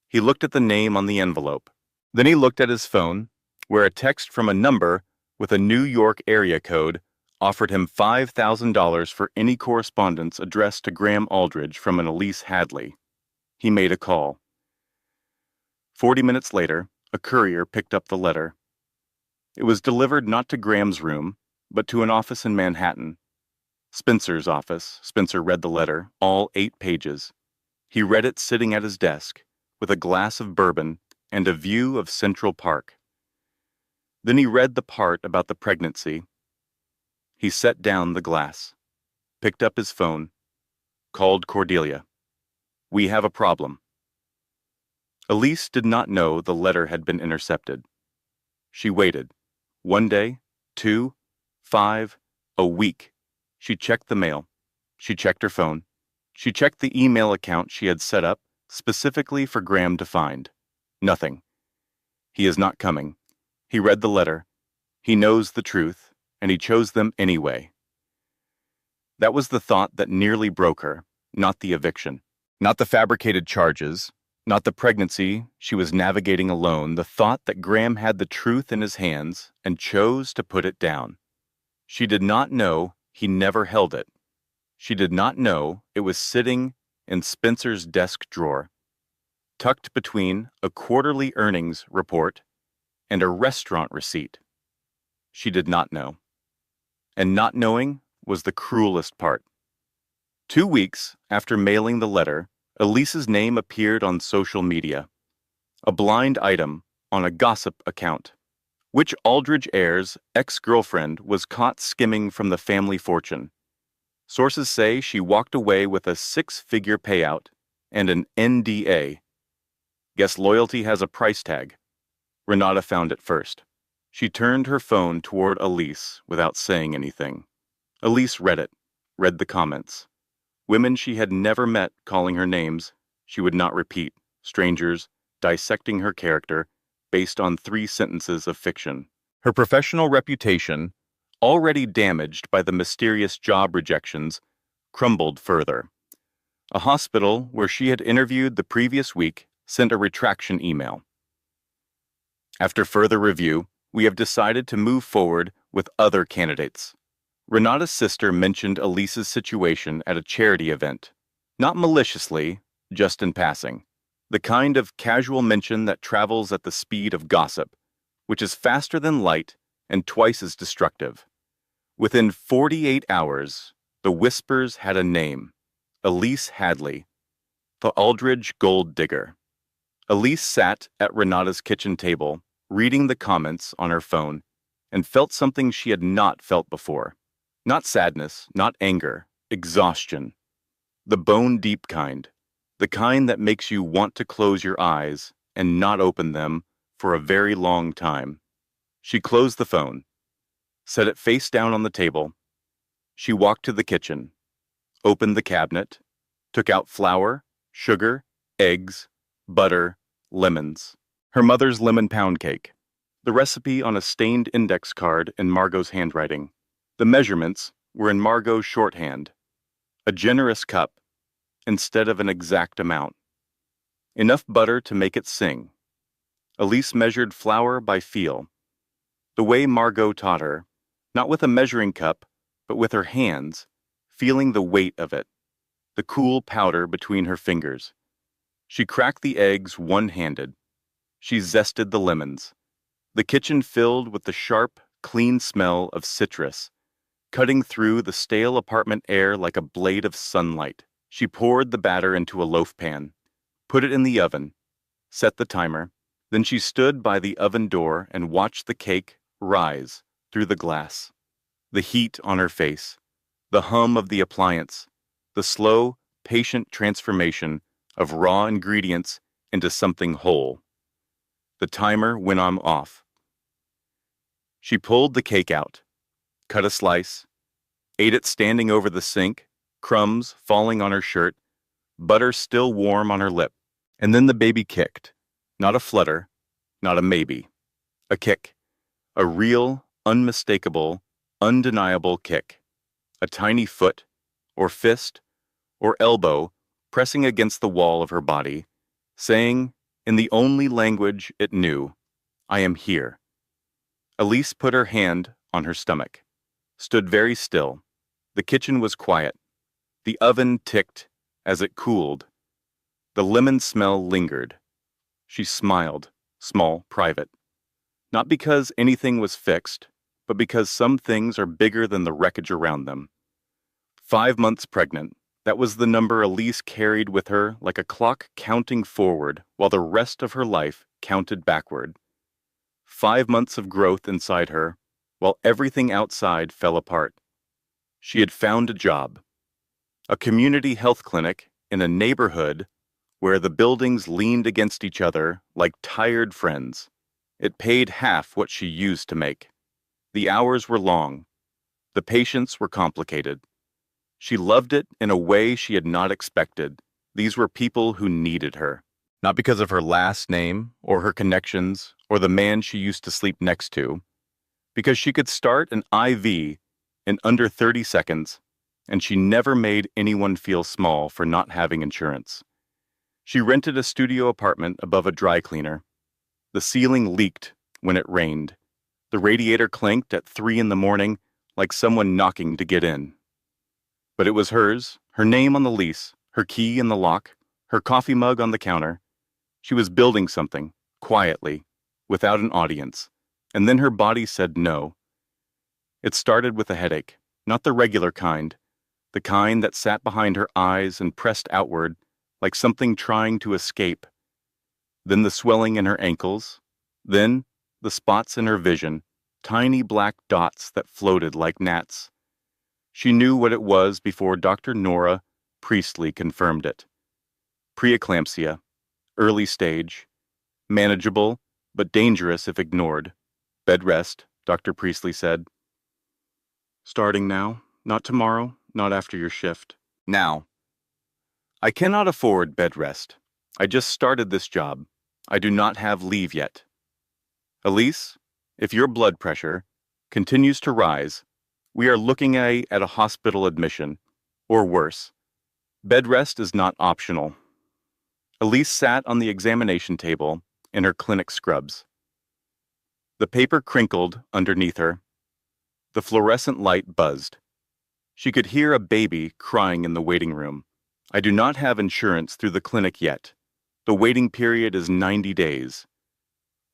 He looked at the name on the envelope. Then he looked at his phone, where a text from a number with a New York area code offered him $5,000 for any correspondence addressed to Graham Aldridge from an Elise Hadley. He made a call. 40 minutes later, a courier picked up the letter. It was delivered not to Graham's room, but to an office in Manhattan. Spencer's office. Spencer read the letter, all 8 pages. He read it sitting at his desk, with a glass of bourbon and a view of Central Park. Then he read the part about the pregnancy. He set down the glass, picked up his phone, called Cordelia. "We have a problem." Elise did not know the letter had been intercepted. She waited. 1 day, 2, 5, a week. She checked the mail. She checked her phone. She checked the email account she had set up specifically for Graham to find. Nothing. He is not coming. He read the letter. He knows the truth, and he chose them anyway. That was the thought that nearly broke her, not the eviction, not the fabricated charges, not the pregnancy she was navigating alone, the thought that Graham had the truth in his hands and chose to put it down. She did not know he never held it. She did not know it was sitting in Spencer's desk drawer, tucked between a quarterly earnings report and a restaurant receipt. She did not know. And not knowing was the cruelest part. 2 weeks after mailing the letter, Elise's name appeared on social media. A blind item on a gossip account. Which Aldridge heir's ex-girlfriend was caught skimming from the family fortune. Sources say she walked away with a 6-figure payout and an NDA. Guess loyalty has a price tag. Renata found it first. She turned her phone toward Elise without saying anything. Elise read it, read the comments. Women she had never met calling her names she would not repeat, strangers dissecting her character based on 3 sentences of fiction. Her professional reputation, already damaged by the mysterious job rejections, crumbled further. A hospital where she had interviewed the previous week sent a retraction email. After further review, we have decided to move forward with other candidates. Renata's sister mentioned Elise's situation at a charity event. Not maliciously, just in passing. The kind of casual mention that travels at the speed of gossip, which is faster than light and twice as destructive. Within 48 hours, the whispers had a name. Elise Hadley, the Aldridge gold digger. Elise sat at Renata's kitchen table, reading the comments on her phone, and felt something she had not felt before. Not sadness, not anger, exhaustion. The bone-deep kind. The kind that makes you want to close your eyes and not open them for a very long time. She closed the phone, set it face down on the table. She walked to the kitchen, opened the cabinet, took out flour, sugar, eggs, butter, lemons. Her mother's lemon pound cake. The recipe on a stained index card in Margot's handwriting. The measurements were in Margot's shorthand. A generous cup instead of an exact amount. Enough butter to make it sing. Elise measured flour by feel. The way Margot taught her, not with a measuring cup, but with her hands, feeling the weight of it, the cool powder between her fingers. She cracked the eggs one-handed. She zested the lemons. The kitchen filled with the sharp, clean smell of citrus, cutting through the stale apartment air like a blade of sunlight. She poured the batter into a loaf pan, put it in the oven, set the timer. Then she stood by the oven door and watched the cake rise through the glass. The heat on her face, the hum of the appliance, the slow, patient transformation of raw ingredients into something whole. The timer went on off. She pulled the cake out, cut a slice, ate it standing over the sink, crumbs falling on her shirt, butter still warm on her lip. And then the baby kicked. Not a flutter, not a maybe. A kick. A real, unmistakable, undeniable kick. A tiny foot, or fist, or elbow pressing against the wall of her body, saying, in the only language it knew, I am here. Elise put her hand on her stomach, stood very still. The kitchen was quiet. The oven ticked as it cooled. The lemon smell lingered. She smiled, small, private. Not because anything was fixed, but because some things are bigger than the wreckage around them. 5 months pregnant, that was the number Elise carried with her like a clock counting forward while the rest of her life counted backward. 5 months of growth inside her, while everything outside fell apart. She had found a job. A community health clinic in a neighborhood where the buildings leaned against each other like tired friends. It paid half what she used to make. The hours were long. The patients were complicated. She loved it in a way she had not expected. These were people who needed her. Not because of her last name, or her connections, or the man she used to sleep next to. Because she could start an IV in under 30 seconds, and she never made anyone feel small for not having insurance. She rented a studio apartment above a dry cleaner. The ceiling leaked when it rained. The radiator clanked at 3 in the morning like someone knocking to get in. But it was hers, her name on the lease, her key in the lock, her coffee mug on the counter. She was building something, quietly, without an audience, and then her body said no. It started with a headache, not the regular kind, the kind that sat behind her eyes and pressed outward, like something trying to escape. Then the swelling in her ankles, then the spots in her vision, tiny black dots that floated like gnats. She knew what it was before Dr. Nora Priestley confirmed it. Preeclampsia, early stage, manageable, but dangerous if ignored. Bed rest, Dr. Priestley said. Starting now, not tomorrow, not after your shift. Now. I cannot afford bed rest. I just started this job. I do not have leave yet. Elise, if your blood pressure continues to rise, we are looking at a hospital admission, or worse. Bed rest is not optional. Elise sat on the examination table in her clinic scrubs. The paper crinkled underneath her. The fluorescent light buzzed. She could hear a baby crying in the waiting room. I do not have insurance through the clinic yet. The waiting period is 90 days.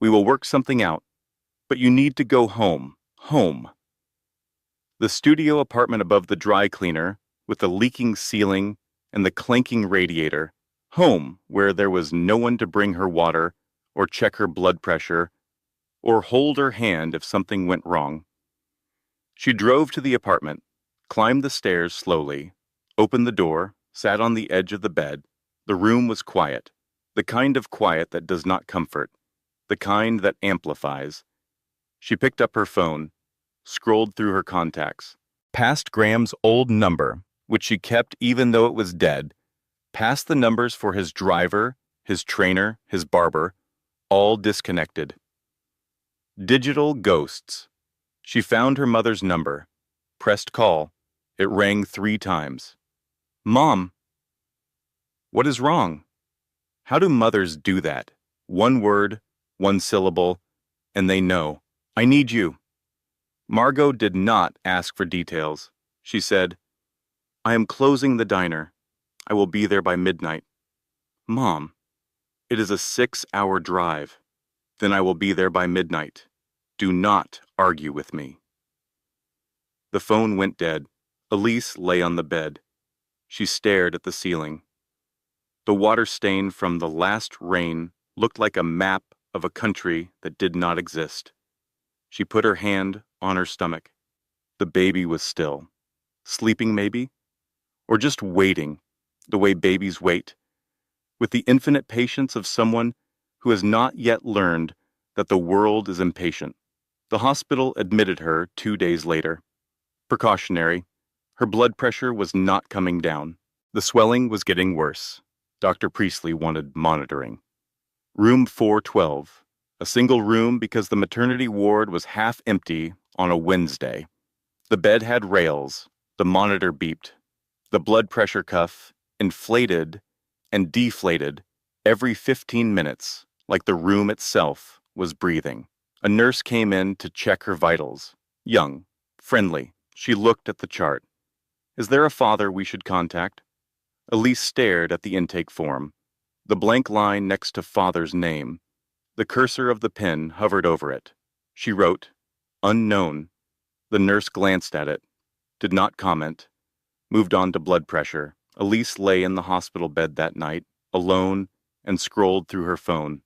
We will work something out, but you need to go home. Home. The studio apartment above the dry cleaner, with the leaking ceiling and the clanking radiator. Home, where there was no one to bring her water, or check her blood pressure, or hold her hand if something went wrong. She drove to the apartment, climbed the stairs slowly, opened the door, sat on the edge of the bed. The room was quiet, the kind of quiet that does not comfort, the kind that amplifies. She picked up her phone, scrolled through her contacts, past Graham's old number, which she kept even though it was dead, past the numbers for his driver, his trainer, his barber, all disconnected. Digital ghosts. She found her mother's number, pressed call. It rang 3 times. Mom! What is wrong? How do mothers do that? 1 word, 1 syllable, and they know. I need you. Margot did not ask for details. She said, I am closing the diner. I will be there by midnight. Mom, it is a 6-hour drive. Then I will be there by midnight. Do not argue with me. The phone went dead. Elise lay on the bed. She stared at the ceiling. The water stain from the last rain looked like a map of a country that did not exist. She put her hand on her stomach. The baby was still. Sleeping maybe? Or just waiting, the way babies wait, with the infinite patience of someone who has not yet learned that the world is impatient. The hospital admitted her 2 days later. Precautionary. Her blood pressure was not coming down. The swelling was getting worse. Dr. Priestley wanted monitoring. Room 412. A single room because the maternity ward was half empty on a Wednesday. The bed had rails. The monitor beeped. The blood pressure cuff inflated and deflated every 15 minutes, like the room itself was breathing. A nurse came in to check her vitals. Young, friendly. She looked at the chart. Is there a father we should contact? Elise stared at the intake form. The blank line next to father's name. The cursor of the pen hovered over it. She wrote, unknown. The nurse glanced at it, did not comment, moved on to blood pressure. Elise lay in the hospital bed that night, alone, and scrolled through her phone.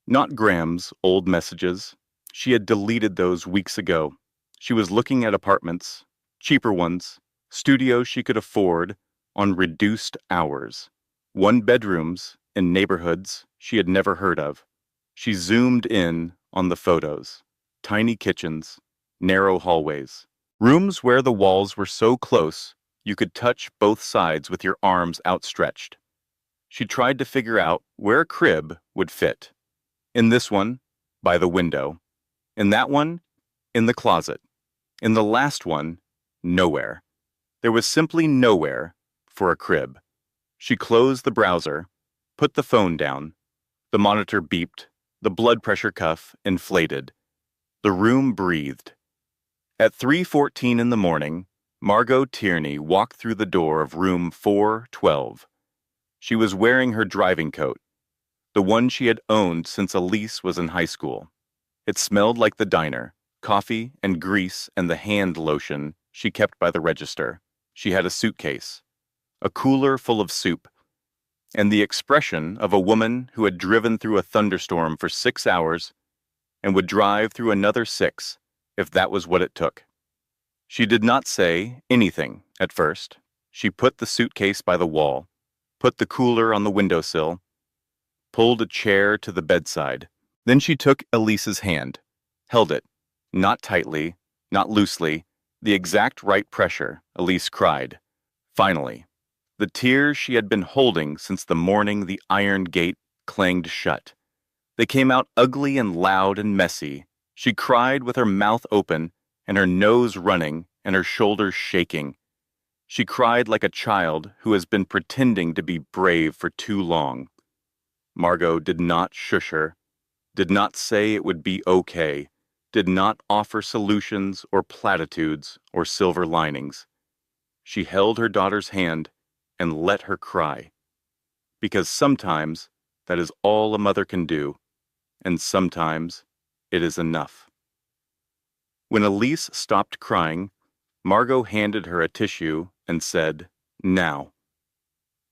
Not Graham's old messages. She had deleted those weeks ago. She was looking at apartments, cheaper ones, studios she could afford on reduced hours. 1-bedrooms in neighborhoods she had never heard of. She zoomed in on the photos. Tiny kitchens, narrow hallways. Rooms where the walls were so close you could touch both sides with your arms outstretched. She tried to figure out where a crib would fit. In this one, by the window. In that one, in the closet. In the last one, nowhere. There was simply nowhere for a crib. She closed the browser, put the phone down. The monitor beeped. The blood pressure cuff inflated. The room breathed. At 3:14 in the morning, Margot Tierney walked through the door of room 412. She was wearing her driving coat, the one she had owned since Elise was in high school. It smelled like the diner, coffee and grease and the hand lotion she kept by the register. She had a suitcase, a cooler full of soup, and the expression of a woman who had driven through a thunderstorm for 6 hours and would drive through another 6 if that was what it took. She did not say anything at first. She put the suitcase by the wall, put the cooler on the windowsill, pulled a chair to the bedside. Then she took Elise's hand, held it, not tightly, not loosely, the exact right pressure. Elise cried. Finally, the tears she had been holding since the morning the iron gate clanged shut. They came out ugly and loud and messy. She cried with her mouth open and her nose running and her shoulders shaking. She cried like a child who has been pretending to be brave for too long. Margot did not shush her, did not say it would be okay, did not offer solutions or platitudes or silver linings. She held her daughter's hand and let her cry. Because sometimes that is all a mother can do, and sometimes it is enough. When Elise stopped crying, Margot handed her a tissue and said, "Now,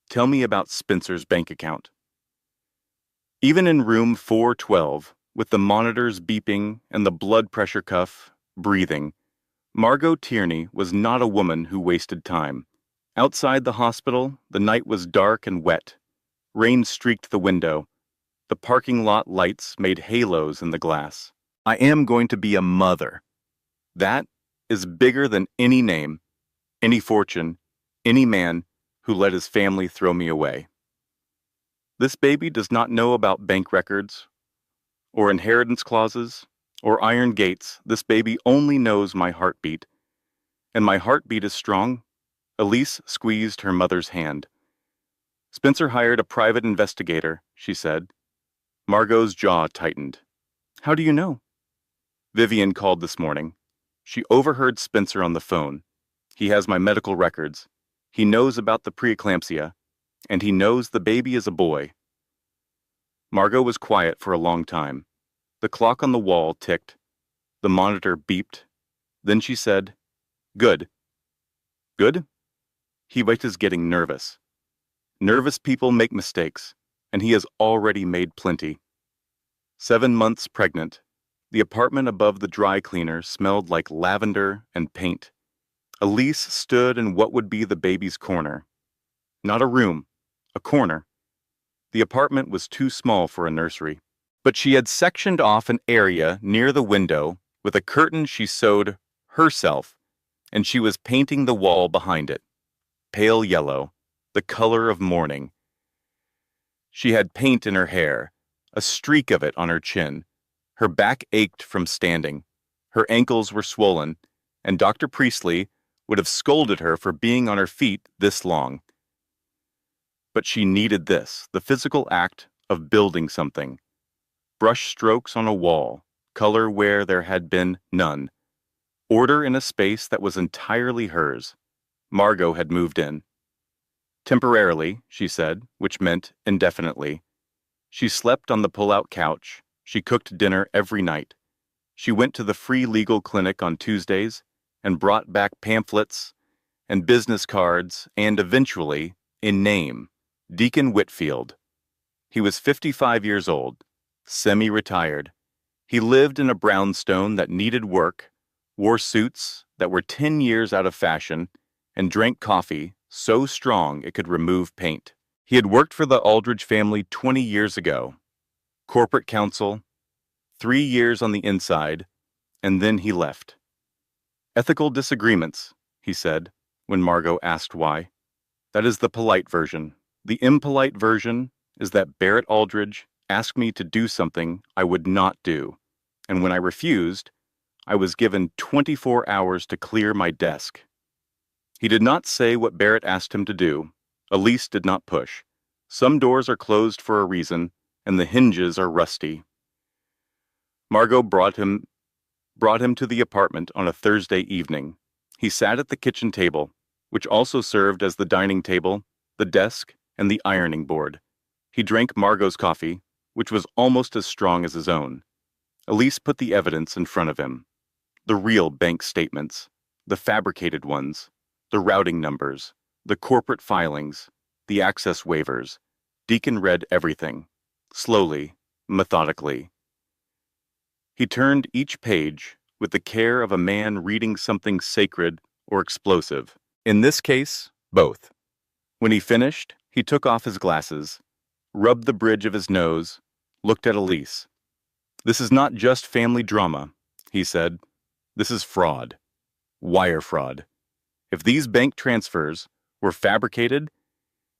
tell me about Spencer's bank account." Even in room 412, with the monitors beeping and the blood pressure cuff breathing, Margot Tierney was not a woman who wasted time. Outside the hospital, the night was dark and wet. Rain streaked the window. The parking lot lights made halos in the glass. I am going to be a mother. That is bigger than any name, any fortune, any man who let his family throw me away. This baby does not know about bank records, or inheritance clauses, or iron gates. This baby only knows my heartbeat. And my heartbeat is strong. Elise squeezed her mother's hand. Spencer hired a private investigator, she said. Margot's jaw tightened. How do you know? Vivian called this morning. She overheard Spencer on the phone. He has my medical records. He knows about the preeclampsia, and he knows the baby is a boy. Margot was quiet for a long time. The clock on the wall ticked. The monitor beeped. Then she said, "Good." "Good?" Hewitt is getting nervous. Nervous people make mistakes, and he has already made plenty. 7 months pregnant. The apartment above the dry cleaner smelled like lavender and paint. Elise stood in what would be the baby's corner. Not a room, a corner. The apartment was too small for a nursery, but she had sectioned off an area near the window with a curtain she sewed herself, and she was painting the wall behind it. Pale yellow, the color of morning. She had paint in her hair, a streak of it on her chin. Her back ached from standing. Her ankles were swollen, and Dr. Priestley would have scolded her for being on her feet this long. But she needed this, the physical act of building something. Brush strokes on a wall, color where there had been none. Order in a space that was entirely hers. Margot had moved in. Temporarily, she said, which meant indefinitely. She slept on the pull-out couch. She cooked dinner every night. She went to the free legal clinic on Tuesdays and brought back pamphlets and business cards and eventually, in name, Deacon Whitfield. He was 55 years old, semi-retired. He lived in a brownstone that needed work, wore suits that were 10 years out of fashion, and drank coffee so strong it could remove paint. He had worked for the Aldridge family 20 years ago. Corporate counsel, 3 years on the inside, and then he left. Ethical disagreements, he said, when Margot asked why. That is the polite version. The impolite version is that Barrett Aldridge asked me to do something I would not do, and when I refused, I was given 24 hours to clear my desk. He did not say what Barrett asked him to do. Elise did not push. Some doors are closed for a reason, and the hinges are rusty. Margot brought him to the apartment on a Thursday evening. He sat at the kitchen table, which also served as the dining table, the desk, and the ironing board. He drank Margot's coffee, which was almost as strong as his own. Elise put the evidence in front of him. The real bank statements, the fabricated ones, the routing numbers, the corporate filings, the access waivers. Deacon read everything, slowly, methodically. He turned each page with the care of a man reading something sacred or explosive. In this case, both. When he finished, He took off his glasses, rubbed the bridge of his nose, looked at Elise. "This is not just family drama," he said. "This is fraud. Wire fraud. If these bank transfers were fabricated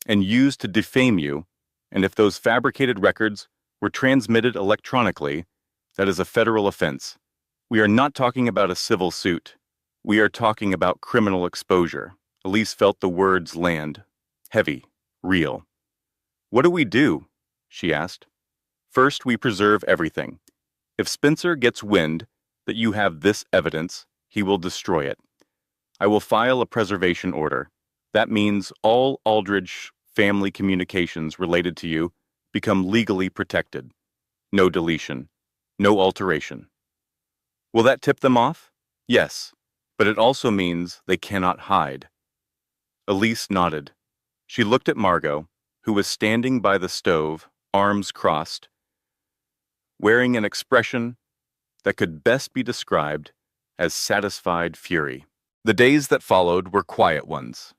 and used to defame you, and if those fabricated records were transmitted electronically, that is a federal offense. We are not talking about a civil suit. We are talking about criminal exposure." Elise felt the words land, heavy, real. "What do we do?" she asked. "First, we preserve everything. If Spencer gets wind that you have this evidence, he will destroy it. I will file a preservation order. That means all Aldridge family communications related to you become legally protected. No deletion. No alteration." "Will that tip them off?" "Yes, but it also means they cannot hide." Elise nodded. She looked at Margot, who was standing by the stove, arms crossed, wearing an expression that could best be described as satisfied fury. The days that followed were quiet ones,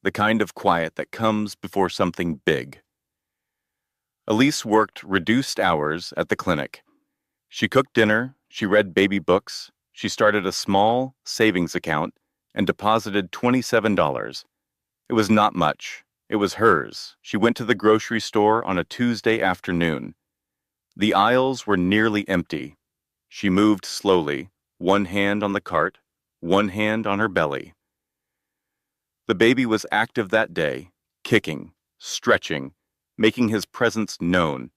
the kind of quiet that comes before something big. Elise worked reduced hours at the clinic. She cooked dinner, she read baby books, she started a small savings account and deposited $27. It was not much. It was hers. She went to the grocery store on a Tuesday afternoon. The aisles were nearly empty. She moved slowly, one hand on the cart, one hand on her belly. The baby was active that day, kicking, stretching, making his presence known.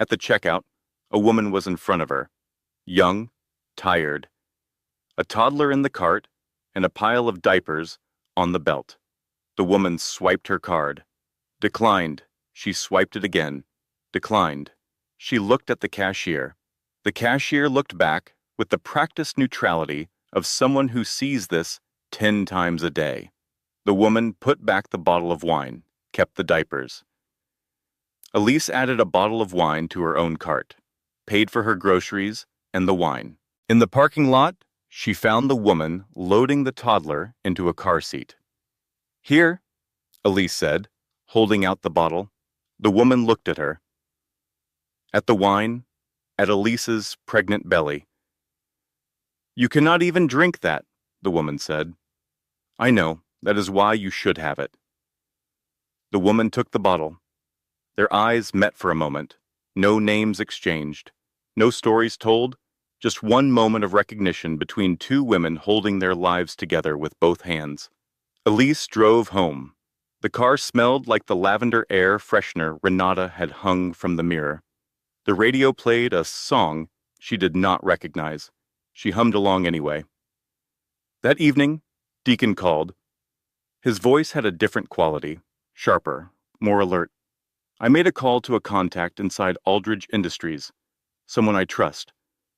At the checkout, a woman was in front of her, young, tired, a toddler in the cart, and a pile of diapers on the belt. The woman swiped her card. Declined. She swiped it again. Declined. She looked at the cashier. The cashier looked back with the practiced neutrality of someone who sees this 10 times a day. The woman put back the bottle of wine, kept the diapers. Elise added a bottle of wine to her own cart, paid for her groceries and the wine. In the parking lot, she found the woman loading the toddler into a car seat. "Here," Elise said, holding out the bottle. The woman looked at her, at the wine, at Elise's pregnant belly. "You cannot even drink that," the woman said. "I know, that is why you should have it." The woman took the bottle. Their eyes met for a moment, no names exchanged, no stories told, just one moment of recognition between two women holding their lives together with both hands. Elise drove home. The car smelled like the lavender air freshener Renata had hung from the mirror. The radio played a song she did not recognize. She hummed along anyway. That evening, Deacon called. His voice had a different quality, sharper, more alert. "I made a call to a contact inside Aldridge Industries, someone I trust,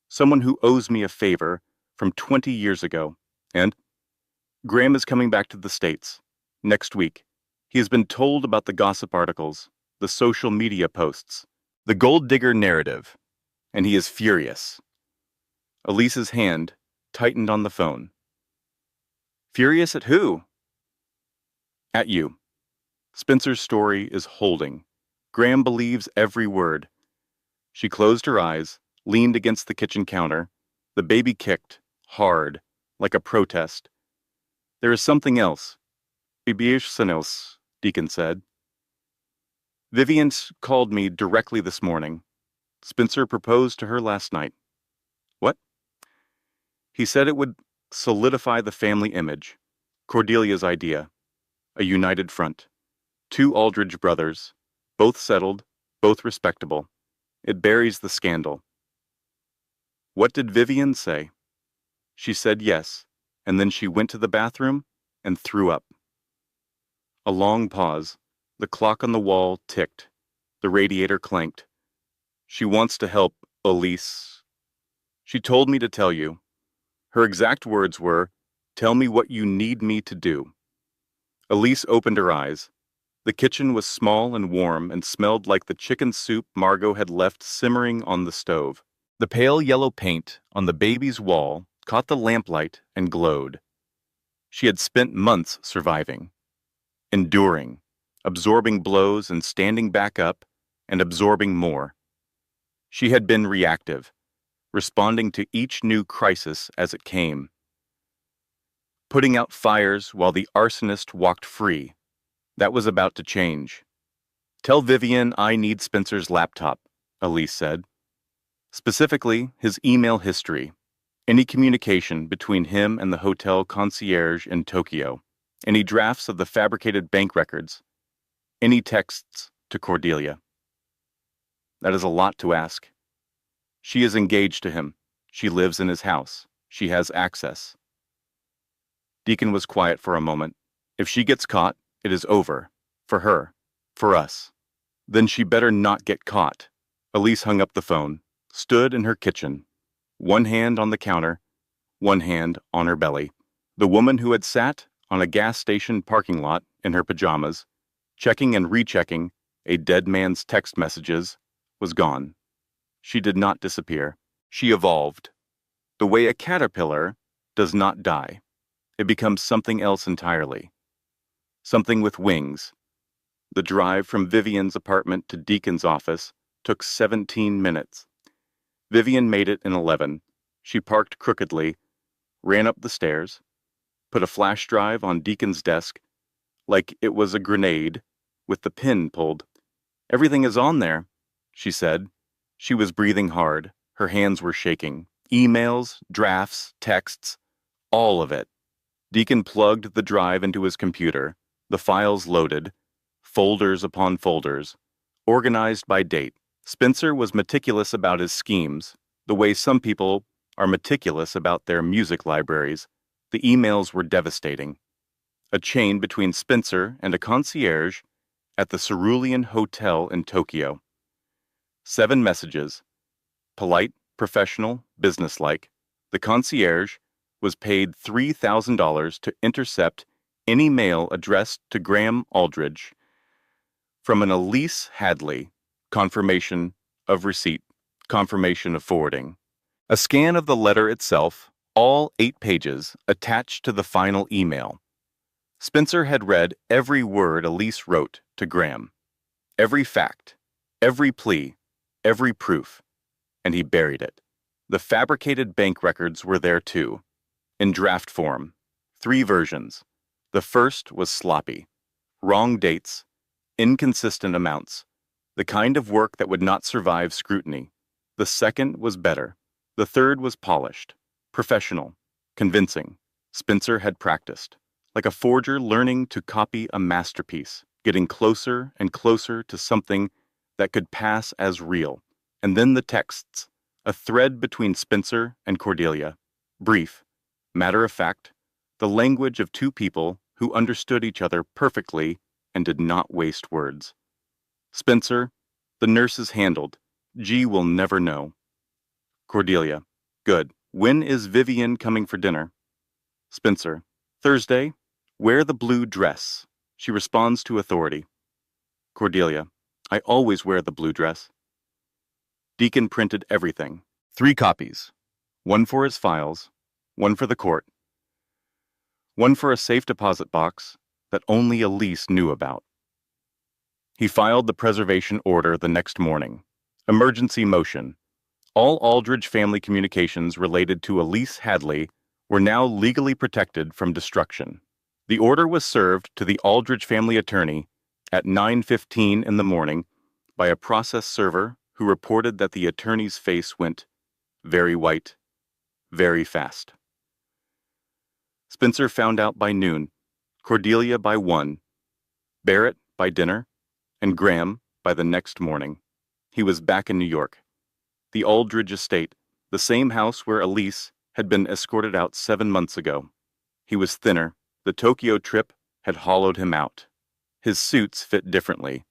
someone who owes me a favor from 20 years ago, and Graham is coming back to the States next week. He has been told about the gossip articles, the social media posts, the gold digger narrative, and he is furious." Elise's hand tightened on the phone. "Furious at who?" "At you. Spencer's story is holding. Graham believes every word." She closed her eyes, leaned against the kitchen counter. The baby kicked, hard, like a protest. "There is something else." "Bibish, Deacon said. "Vivian called me directly this morning. Spencer proposed to her last night." "What?" "He said it would solidify the family image. Cordelia's idea. A united front. 2 Aldridge brothers, both settled, both respectable. It buries the scandal." "What did Vivian say?" "She said yes, and then she went to the bathroom and threw up." A long pause. The clock on the wall ticked. The radiator clanked. "She wants to help, Elise. She told me to tell you." Her exact words were, "Tell me what you need me to do." Elise opened her eyes. The kitchen was small and warm and smelled like the chicken soup Margot had left simmering on the stove. The pale yellow paint on the baby's wall caught the lamplight and glowed. She had spent months surviving, enduring, absorbing blows and standing back up and absorbing more. She had been reactive, responding to each new crisis as it came, putting out fires while the arsonist walked free. That was about to change. "Tell Vivian I need Spencer's laptop," Elise said. Specifically, his email history, any communication between him and the hotel concierge in Tokyo, any drafts of the fabricated bank records, any texts to Cordelia. That is a lot to ask. She is engaged to him. She lives in his house. She has access. Deacon was quiet for a moment. If she gets caught, it is over. For her. For us. Then she better not get caught. Elise hung up the phone, stood in her kitchen, one hand on the counter, one hand on her belly. The woman who had sat on a gas station parking lot in her pajamas, checking and rechecking a dead man's text messages, was gone. She did not disappear. She evolved. The way a caterpillar does not die. It becomes something else entirely. Something with wings. The drive from Vivian's apartment to Deacon's office took 17 minutes. Vivian made it in 11. She parked crookedly, ran up the stairs, put a flash drive on Deacon's desk, like it was a grenade, with the pin pulled. "Everything is on there," she said. She was breathing hard. Her hands were shaking. Emails, drafts, texts, all of it. Deacon plugged the drive into his computer. The files loaded, folders upon folders, organized by date. Spencer was meticulous about his schemes, the way some people are meticulous about their music libraries. The emails were devastating. A chain between Spencer and a concierge at the Cerulean Hotel in Tokyo. 7 messages. Polite, professional, businesslike. The concierge was paid $3,000 to intercept any mail addressed to Graham Aldridge from an Elise Hadley. Confirmation of receipt. Confirmation of forwarding. A scan of the letter itself, all 8 pages, attached to the final email. Spencer had read every word Elise wrote to Graham. Every fact, every plea, every proof, and he buried it. The fabricated bank records were there too, in draft form. 3 versions. The first was sloppy. Wrong dates, inconsistent amounts, the kind of work that would not survive scrutiny. The second was better. The third was polished, professional, convincing. Spencer had practiced, like a forger learning to copy a masterpiece, getting closer and closer to something that could pass as real. And then the texts, a thread between Spencer and Cordelia. Brief, matter of fact, the language of 2 people who understood each other perfectly and did not waste words. Spencer, the nurses handled. G will never know. Cordelia, good. When is Vivian coming for dinner? Spencer, Thursday. Wear the blue dress. She responds to authority. Cordelia, I always wear the blue dress. Deacon printed everything. 3 copies. 1 for his files, 1 for the court, 1 for a safe deposit box that only Elise knew about. He filed the preservation order the next morning. Emergency motion. All Aldridge family communications related to Elise Hadley were now legally protected from destruction. The order was served to the Aldridge family attorney at 9:15 in the morning by a process server who reported that the attorney's face went very white, very fast. Spencer found out by noon, Cordelia by 1, Barrett by dinner, and Graham by the next morning. He was back in New York. The Aldridge estate, the same house where Elise had been escorted out 7 months ago. He was thinner. The Tokyo trip had hollowed him out. His suits fit differently.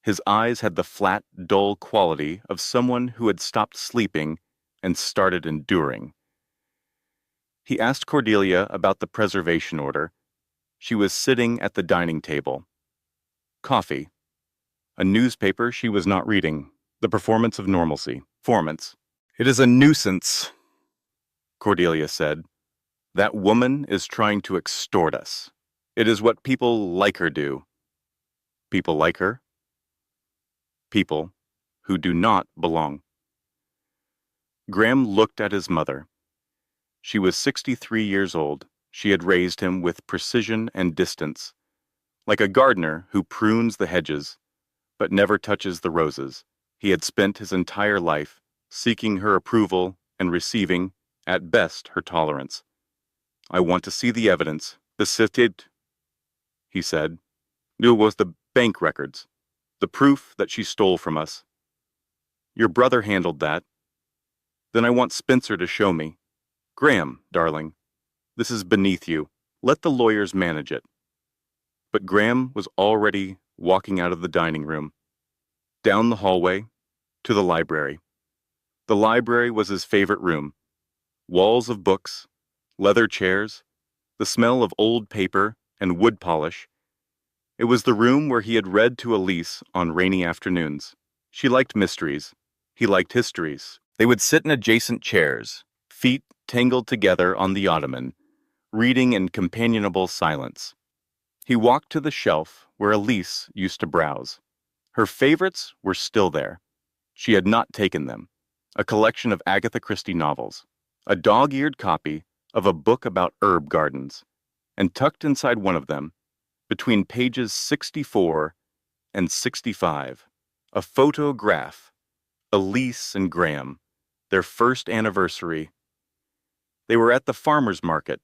His eyes had the flat, dull quality of someone who had stopped sleeping and started enduring. He asked Cordelia about the preservation order. She was sitting at the dining table. Coffee. A newspaper she was not reading. The performance of normalcy. Performance. It is a nuisance, Cordelia said. That woman is trying to extort us. It is what people like her do. People like her. People who do not belong. Graham looked at his mother. She was 63 years old. She had raised him with precision and distance, like a gardener who prunes the hedges, but never touches the roses. He had spent his entire life seeking her approval and receiving, at best, her tolerance. "I want to see the evidence. The sifted," he said. "It was the bank records. The proof that she stole from us. Your brother handled that. Then I want Spencer to show me. Graham, darling, this is beneath you. Let the lawyers manage it." But Graham was already walking out of the dining room, down the hallway, to the library. The library was his favorite room. Walls of books, leather chairs, the smell of old paper and wood polish. It was the room where he had read to Elise on rainy afternoons. She liked mysteries. He liked histories. They would sit in adjacent chairs, feet tangled together on the ottoman, reading in companionable silence. He walked to the shelf where Elise used to browse. Her favorites were still there. She had not taken them. A collection of Agatha Christie novels, a dog-eared copy of a book about herb gardens, and tucked inside one of them, between pages 64 and 65, a photograph, Elise and Graham, their first anniversary. They were at the farmer's market.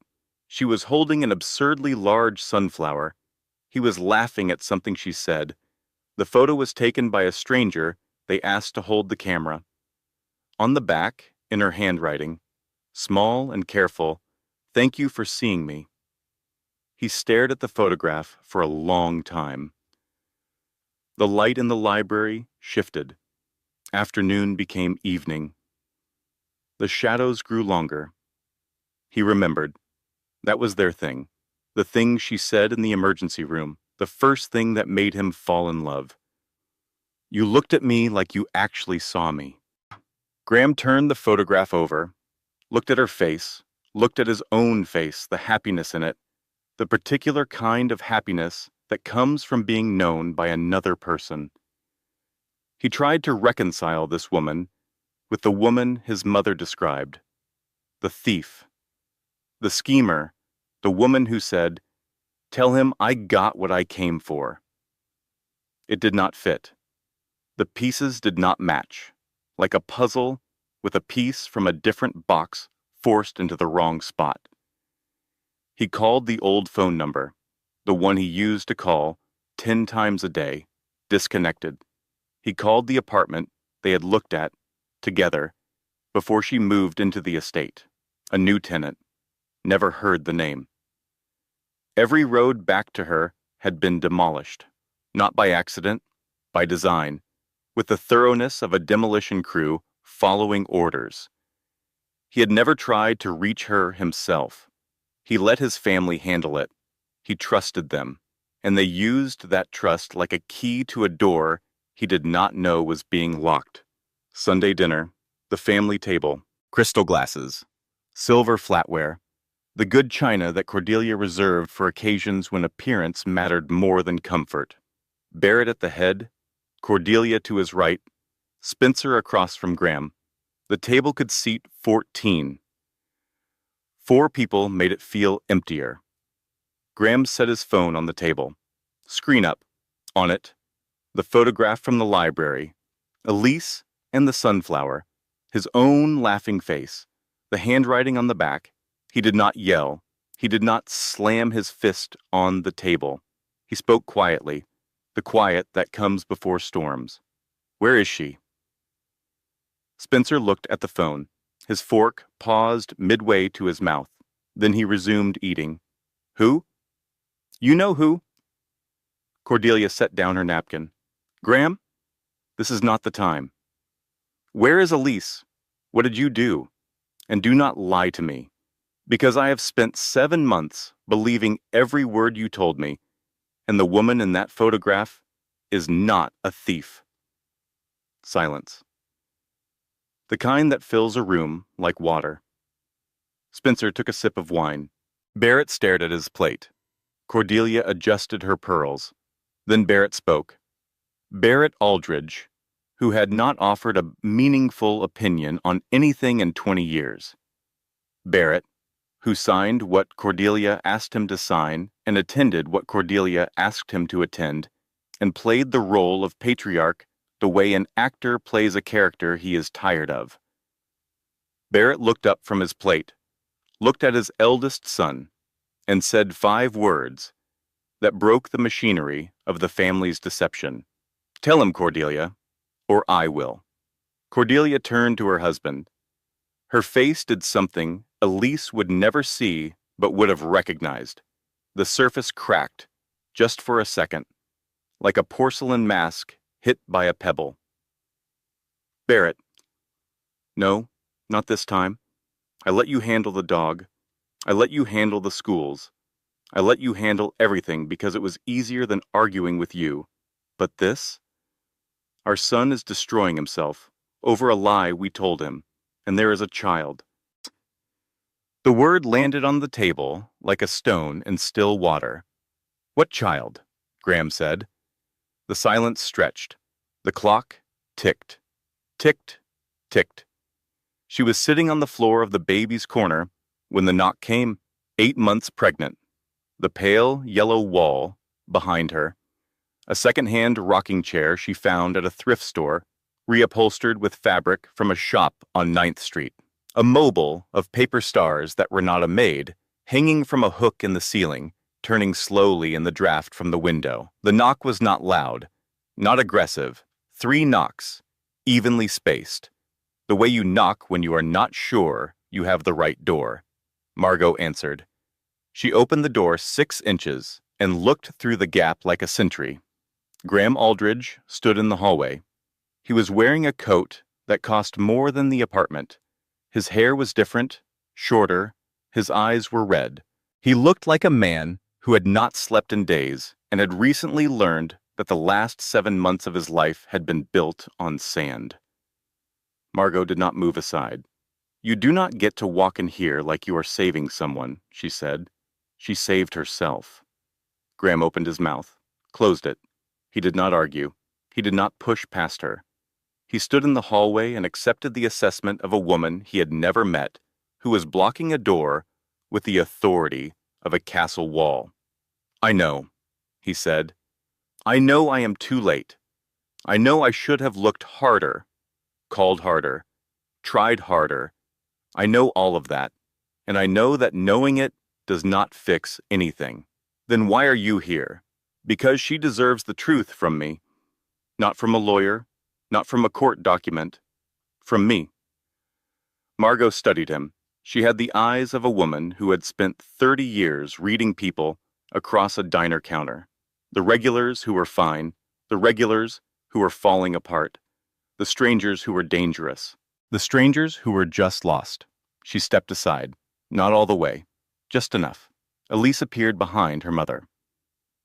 She was holding an absurdly large sunflower. He was laughing at something she said. The photo was taken by a stranger they asked to hold the camera. On the back, in her handwriting, small and careful, "Thank you for seeing me." He stared at the photograph for a long time. The light in the library shifted. Afternoon became evening. The shadows grew longer. He remembered. That was their thing. The thing she said in the emergency room. The first thing that made him fall in love. "You looked at me like you actually saw me." Graham turned the photograph over, looked at her face, looked at his own face, the happiness in it, the particular kind of happiness that comes from being known by another person. He tried to reconcile this woman with the woman his mother described. The thief. The schemer. The woman who said, "Tell him I got what I came for." It did not fit. The pieces did not match, like a puzzle with a piece from a different box forced into the wrong spot. He called the old phone number, the one he used to call 10 times a day, disconnected. He called the apartment they had looked at, together, before she moved into the estate. A new tenant. Never heard the name. Every road back to her had been demolished, not by accident, by design, with the thoroughness of a demolition crew following orders. He had never tried to reach her himself. He let his family handle it. He trusted them, and they used that trust like a key to a door he did not know was being locked. Sunday dinner, the family table, crystal glasses, silver flatware, the good china that Cordelia reserved for occasions when appearance mattered more than comfort. Barrett at the head, Cordelia to his right, Spencer across from Graham. The table could seat 14. 4 people made it feel emptier. Graham set his phone on the table. Screen up. On it, the photograph from the library, Elise and the sunflower, his own laughing face, the handwriting on the back. He did not yell. He did not slam his fist on the table. He spoke quietly, the quiet that comes before storms. "Where is she?" Spencer looked at the phone. His fork paused midway to his mouth. Then he resumed eating. "Who?" "You know who." Cordelia set down her napkin. "Graham, this is not the time." "Where is Elise? What did you do? And do not lie to me, because I have spent 7 months believing every word you told me, and the woman in that photograph is not a thief." Silence. The kind that fills a room like water. Spencer took a sip of wine. Barrett stared at his plate. Cordelia adjusted her pearls. Then Barrett spoke. Barrett Aldridge, who had not offered a meaningful opinion on anything in 20 years. Barrett, who signed what Cordelia asked him to sign and attended what Cordelia asked him to attend, and played the role of patriarch the way an actor plays a character he is tired of. Barrett looked up from his plate, looked at his eldest son, and said 5 words that broke the machinery of the family's deception. Tell him, Cordelia, or I will. Cordelia turned to her husband. Her face did something Elise would never see but would have recognized. The surface cracked, just for a second, like a porcelain mask hit by a pebble. Barrett. No, not this time. I let you handle the dog. I let you handle the schools. I let you handle everything because it was easier than arguing with you. But this? Our son is destroying himself over a lie we told him, and there is a child. The word landed on the table like a stone in still water. What child? Graham said. The silence stretched. The clock ticked, ticked, ticked. She was sitting on the floor of the baby's corner when the knock came, 8 months pregnant. The pale yellow wall behind her. A second-hand rocking chair she found at a thrift store, reupholstered with fabric from a shop on 9th Street. A mobile of paper stars that were not a maid, hanging from a hook in the ceiling, turning slowly in the draft from the window. The knock was not loud, not aggressive. 3 knocks, evenly spaced. The way you knock when you are not sure you have the right door. Margot answered. She opened the door 6 inches and looked through the gap like a sentry. Graham Aldridge stood in the hallway. He was wearing a coat that cost more than the apartment. His hair was different, shorter, his eyes were red. He looked like a man who had not slept in days and had recently learned that the last 7 months of his life had been built on sand. Margot did not move aside. You do not get to walk in here like you are saving someone, she said. She saved herself. Graham opened his mouth, closed it. He did not argue. He did not push past her. He stood in the hallway and accepted the assessment of a woman he had never met, who was blocking a door with the authority of a castle wall. I know, he said. I know I am too late. I know I should have looked harder, called harder, tried harder. I know all of that, and I know that knowing it does not fix anything. Then why are you here? Because she deserves the truth from me. Not from a lawyer, not from a court document. From me. Margot studied him. She had the eyes of a woman who had spent 30 years reading people across a diner counter. The regulars who were fine, the regulars who were falling apart, the strangers who were dangerous, the strangers who were just lost. She stepped aside, not all the way, just enough. Elise appeared behind her mother.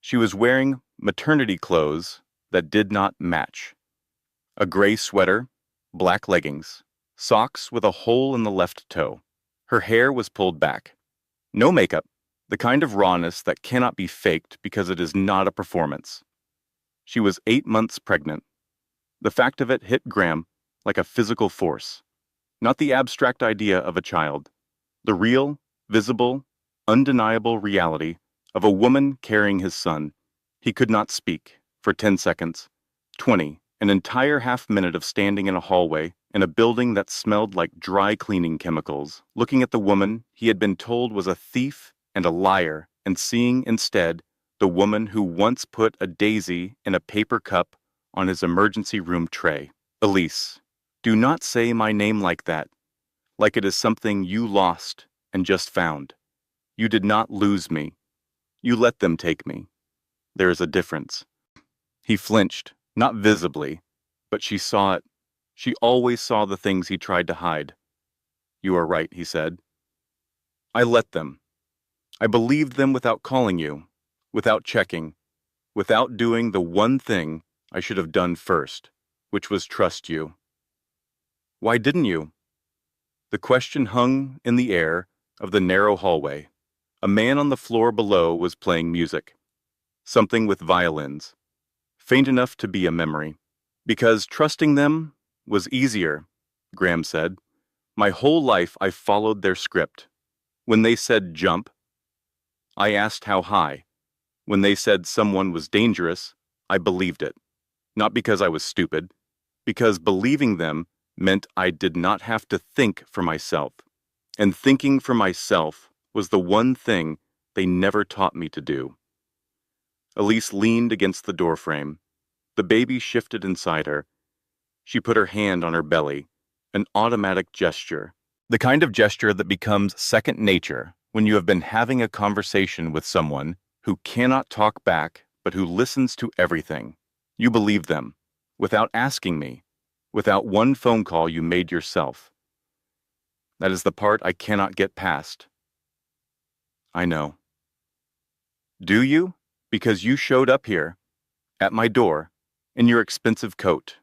She was wearing maternity clothes that did not match. A gray sweater, black leggings, socks with a hole in the left toe. Her hair was pulled back. No makeup, the kind of rawness that cannot be faked because it is not a performance. She was 8 months pregnant. The fact of it hit Graham like a physical force. Not the abstract idea of a child. The real, visible, undeniable reality of a woman carrying his son. He could not speak for 10 seconds, 20, an entire half-minute of standing in a hallway in a building that smelled like dry cleaning chemicals, looking at the woman he had been told was a thief and a liar, and seeing instead the woman who once put a daisy in a paper cup on his emergency room tray. Elise, do not say my name like that, like it is something you lost and just found. You did not lose me. You let them take me. There is a difference. He flinched, not visibly, but she saw it. She always saw the things he tried to hide. You are right, he said. I let them. I believed them without calling you, without checking, without doing the one thing I should have done first, which was trust you. Why didn't you? The question hung in the air of the narrow hallway. A man on the floor below was playing music. Something with violins. faint enough to be a memory. Because trusting them was easier, Graham said. My whole life I followed their script. When they said jump, I asked how high. When they said someone was dangerous, I believed it. Not because I was stupid, because believing them meant I did not have to think for myself. And thinking for myself was the one thing they never taught me to do. Elise leaned against the doorframe. The baby shifted inside her. She put her hand on her belly, an automatic gesture. The kind of gesture that becomes second nature when you have been having a conversation with someone who cannot talk back but who listens to everything. You believe them, without asking me, without one phone call you made yourself. That is the part I cannot get past. I know. Do you? Because you showed up here, at my door, in your expensive coat.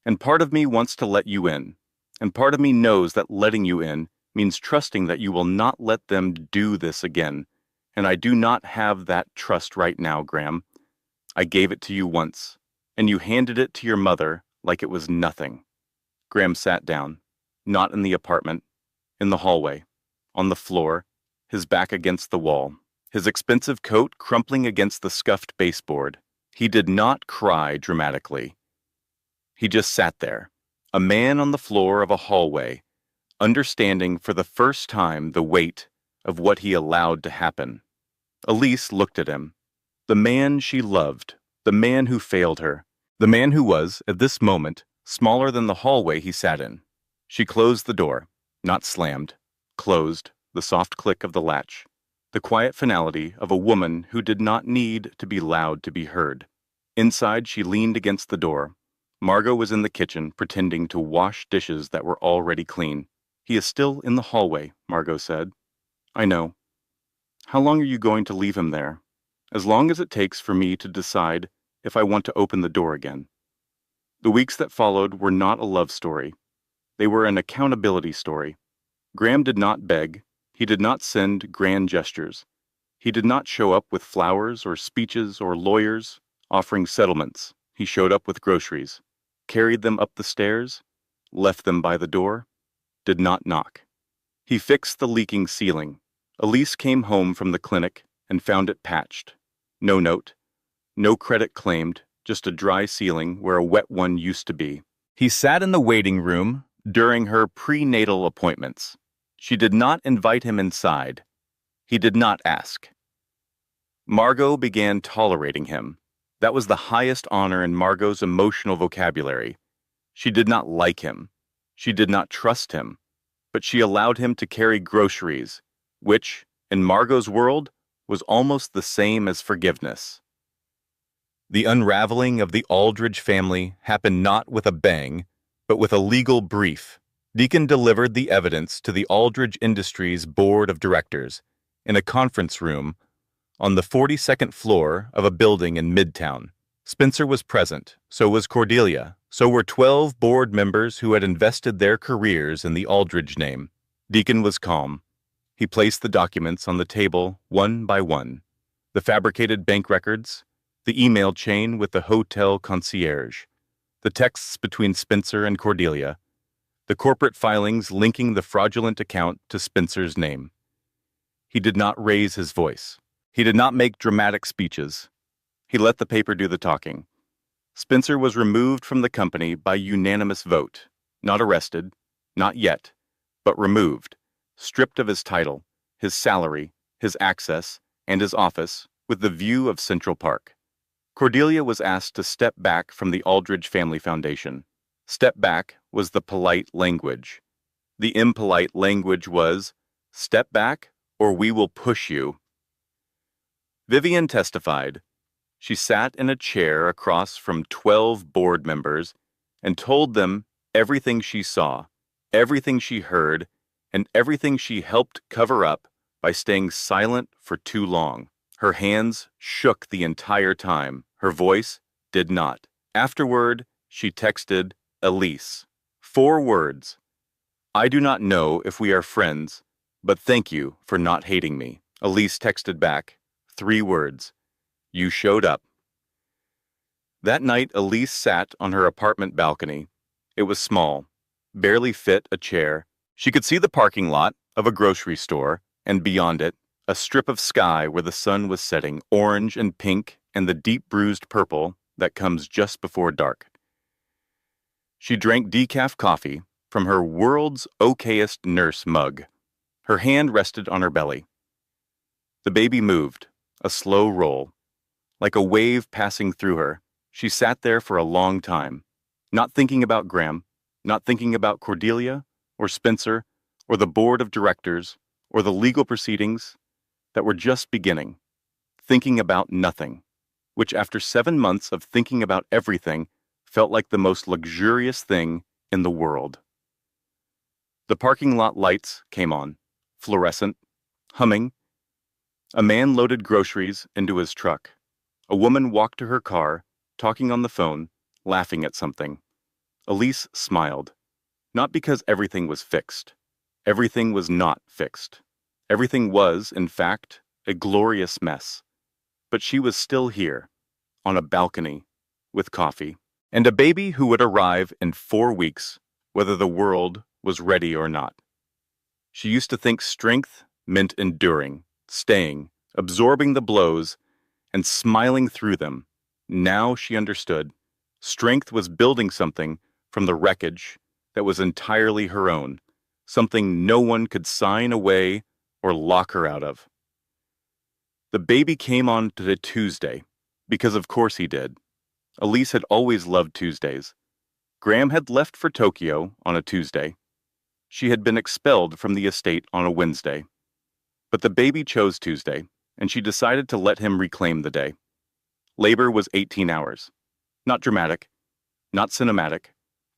And part of me wants to let you in, and part of me knows that letting you in means trusting that you will not let them do this again. And I do not have that trust right now, Graham. I gave it to you once, and you handed it to your mother like it was nothing. Graham sat down, not in the apartment, in the hallway, on the floor, his back against the wall, his expensive coat crumpling against the scuffed baseboard. He did not cry dramatically. He just sat there, a man on the floor of a hallway, understanding for the first time the weight of what he allowed to happen. Elise looked at him. The man she loved, the man who failed her, the man who was, at this moment, smaller than the hallway he sat in. She closed the door, not slammed, closed, the soft click of the latch, the quiet finality of a woman who did not need to be loud to be heard. Inside, she leaned against the door. Margot was in the kitchen, pretending to wash dishes that were already clean. He is still in the hallway, Margot said. I know. How long are you going to leave him there? As long as it takes for me to decide if I want to open the door again. The weeks that followed were not a love story. They were an accountability story. Graham did not beg. He did not send grand gestures. He did not show up with flowers or speeches or lawyers offering settlements. He showed up with groceries, carried them up the stairs, left them by the door, did not knock. He fixed the leaking ceiling. Elise came home from the clinic and found it patched. No note, no credit claimed, just a dry ceiling where a wet one used to be. He sat in the waiting room during her prenatal appointments. She did not invite him inside. He did not ask. Margot began tolerating him. That was the highest honor in Margot's emotional vocabulary. She did not like him. She did not trust him. But she allowed him to carry groceries, which, in Margot's world, was almost the same as forgiveness. The unraveling of the Aldridge family happened not with a bang, but with a legal brief. Deacon delivered the evidence to the Aldridge Industries Board of Directors in a conference room on the 42nd floor of a building in Midtown. Spencer was present, so was Cordelia, so were 12 board members who had invested their careers in the Aldridge name. Deacon was calm. He placed the documents on the table one by one. The fabricated bank records, the email chain with the hotel concierge, the texts between Spencer and Cordelia, the corporate filings linking the fraudulent account to Spencer's name. He did not raise his voice. He did not make dramatic speeches. He let the paper do the talking. Spencer was removed from the company by unanimous vote. Not arrested, not yet, but removed, stripped of his title, his salary, his access, and his office, with the view of Central Park. Cordelia was asked to step back from the Aldridge Family Foundation. Step back was the polite language. The impolite language was, step back or we will push you. Vivian testified. She sat in a chair across from 12 board members and told them everything she saw, everything she heard, and everything she helped cover up by staying silent for too long. Her hands shook the entire time. Her voice did not. Afterward, she texted Elise. 4 words. I do not know if we are friends, but thank you for not hating me. Elise texted back. 3 words. You showed up. That night, Elise sat on her apartment balcony. It was small, barely fit a chair. She could see the parking lot of a grocery store, and beyond it, a strip of sky where the sun was setting, orange and pink and the deep bruised purple that comes just before dark. She drank decaf coffee from her world's okayest nurse mug. Her hand rested on her belly. The baby moved, a slow roll, like a wave passing through her. She sat there for a long time, not thinking about Graham, not thinking about Cordelia or Spencer or the board of directors or the legal proceedings that were just beginning, thinking about nothing, which after 7 months of thinking about everything felt like the most luxurious thing in the world. The parking lot lights came on, fluorescent, humming. A man loaded groceries into his truck. A woman walked to her car, talking on the phone, laughing at something. Elise smiled, not because everything was fixed. Everything was not fixed. Everything was, in fact, a glorious mess. But she was still here, on a balcony, with coffee, and a baby who would arrive in 4 weeks, whether the world was ready or not. She used to think strength meant enduring, staying, absorbing the blows, and smiling through them. Now she understood. Strength was building something from the wreckage that was entirely her own, something no one could sign away or lock her out of. The baby came on to the Tuesday, because of course he did. Elise had always loved Tuesdays. Graham had left for Tokyo on a Tuesday. She had been expelled from the estate on a Wednesday. But the baby chose Tuesday, and she decided to let him reclaim the day. Labor was 18 hours. Not dramatic, not cinematic,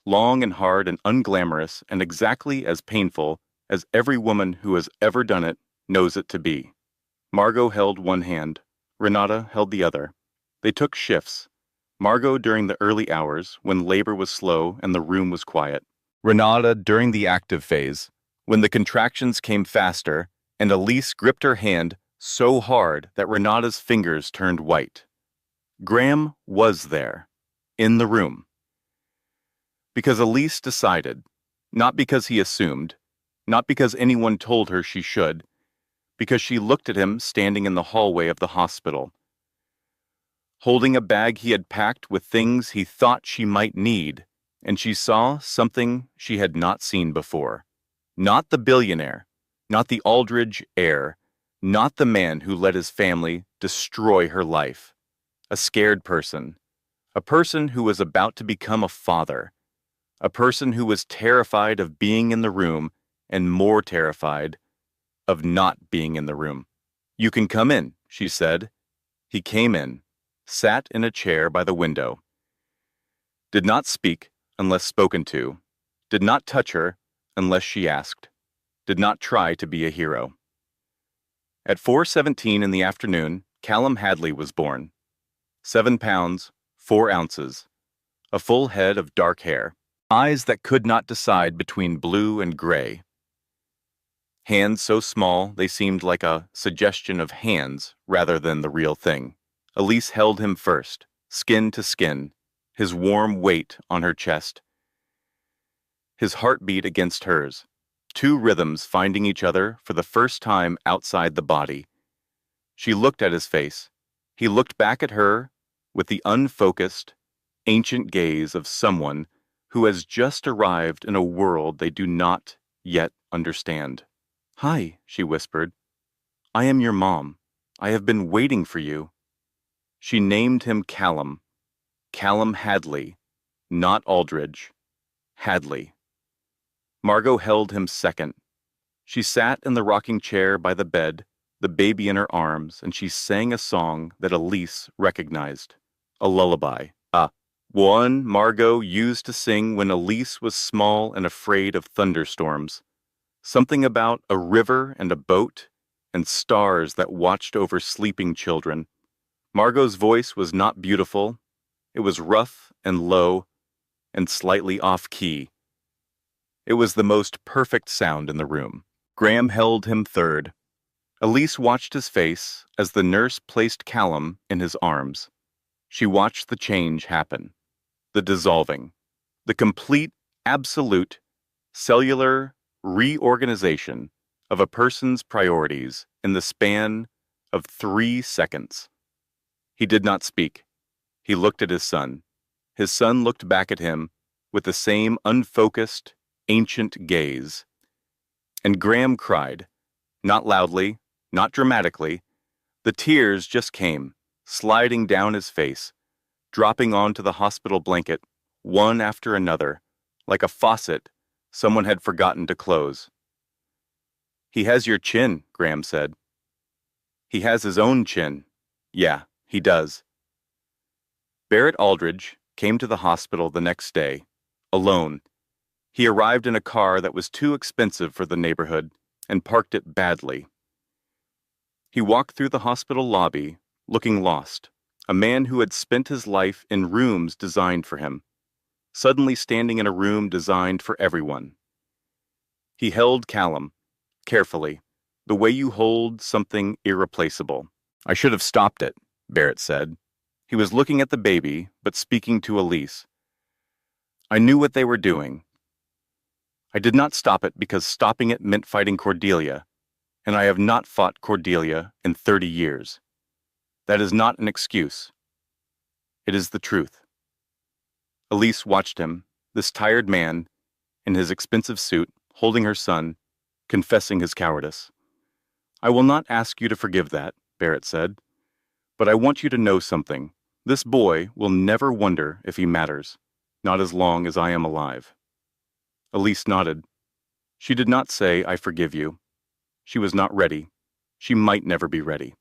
long and hard and unglamorous and exactly as painful as every woman who has ever done it knows it to be. Margot held one hand. Renata held the other. They took shifts. Margot during the early hours, when labor was slow and the room was quiet. Renata during the active phase, when the contractions came faster, and Elise gripped her hand so hard that Renata's fingers turned white. Graham was there, in the room. Because Elise decided, not because he assumed, not because anyone told her she should, because she looked at him standing in the hallway of the hospital, holding a bag he had packed with things he thought she might need, and she saw something she had not seen before. Not the billionaire, not the Aldridge heir, not the man who let his family destroy her life. A scared person, a person who was about to become a father, a person who was terrified of being in the room and more terrified of not being in the room. "You can come in," she said. He came in, sat in a chair by the window, did not speak unless spoken to, did not touch her unless she asked, did not try to be a hero. At 4:17 in the afternoon, Callum Hadley was born. 7 pounds, 4 ounces, a full head of dark hair, eyes that could not decide between blue and gray. Hands so small they seemed like a suggestion of hands rather than the real thing. Elise held him first, skin to skin, his warm weight on her chest, his heartbeat against hers, 2 rhythms finding each other for the first time outside the body. She looked at his face. He looked back at her with the unfocused, ancient gaze of someone who has just arrived in a world they do not yet understand. "Hi," she whispered. "I am your mom. I have been waiting for you." She named him Callum. Callum Hadley, not Aldridge. Hadley. Margot held him second. She sat in the rocking chair by the bed, the baby in her arms, and she sang a song that Elise recognized. A lullaby. One Margot used to sing when Elise was small and afraid of thunderstorms. Something about a river and a boat and stars that watched over sleeping children. Margot's voice was not beautiful. It was rough and low and slightly off-key. It was the most perfect sound in the room. Graham held him third. Elise watched his face as the nurse placed Callum in his arms. She watched the change happen, the dissolving, the complete, absolute, cellular reorganization of a person's priorities in the span of 3 seconds. He did not speak. He looked at his son. His son looked back at him with the same unfocused, ancient gaze. And Graham cried, not loudly, not dramatically. The tears just came, sliding down his face, dropping onto the hospital blanket, one after another, like a faucet someone had forgotten to close. "He has your chin," Graham said. "He has his own chin. Yeah, he does." Barrett Aldridge came to the hospital the next day, alone. He arrived in a car that was too expensive for the neighborhood and parked it badly. He walked through the hospital lobby, looking lost, a man who had spent his life in rooms designed for him, suddenly standing in a room designed for everyone. He held Callum, carefully, the way you hold something irreplaceable. "I should have stopped it," Barrett said. He was looking at the baby, but speaking to Elise. "I knew what they were doing. I did not stop it because stopping it meant fighting Cordelia, and I have not fought Cordelia in 30 years. That is not an excuse. It is the truth." Elise watched him, this tired man, in his expensive suit, holding her son, confessing his cowardice. "I will not ask you to forgive that," Barrett said, "but I want you to know something. This boy will never wonder if he matters, not as long as I am alive." Elise nodded. She did not say, "I forgive you." She was not ready. She might never be ready.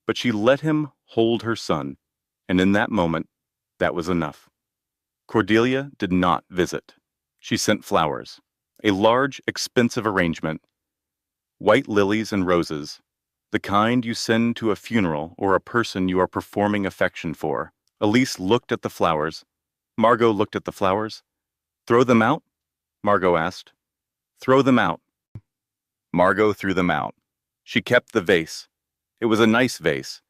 But she let him hold her son, and in that moment, that was enough. Cordelia did not visit. She sent flowers, a large, expensive arrangement, white lilies and roses, the kind you send to a funeral or a person you are performing affection for. Elise looked at the flowers. Margot looked at the flowers. "Throw them out?" Margot asked. "Throw them out." Margot threw them out. She kept the vase. It was a nice vase.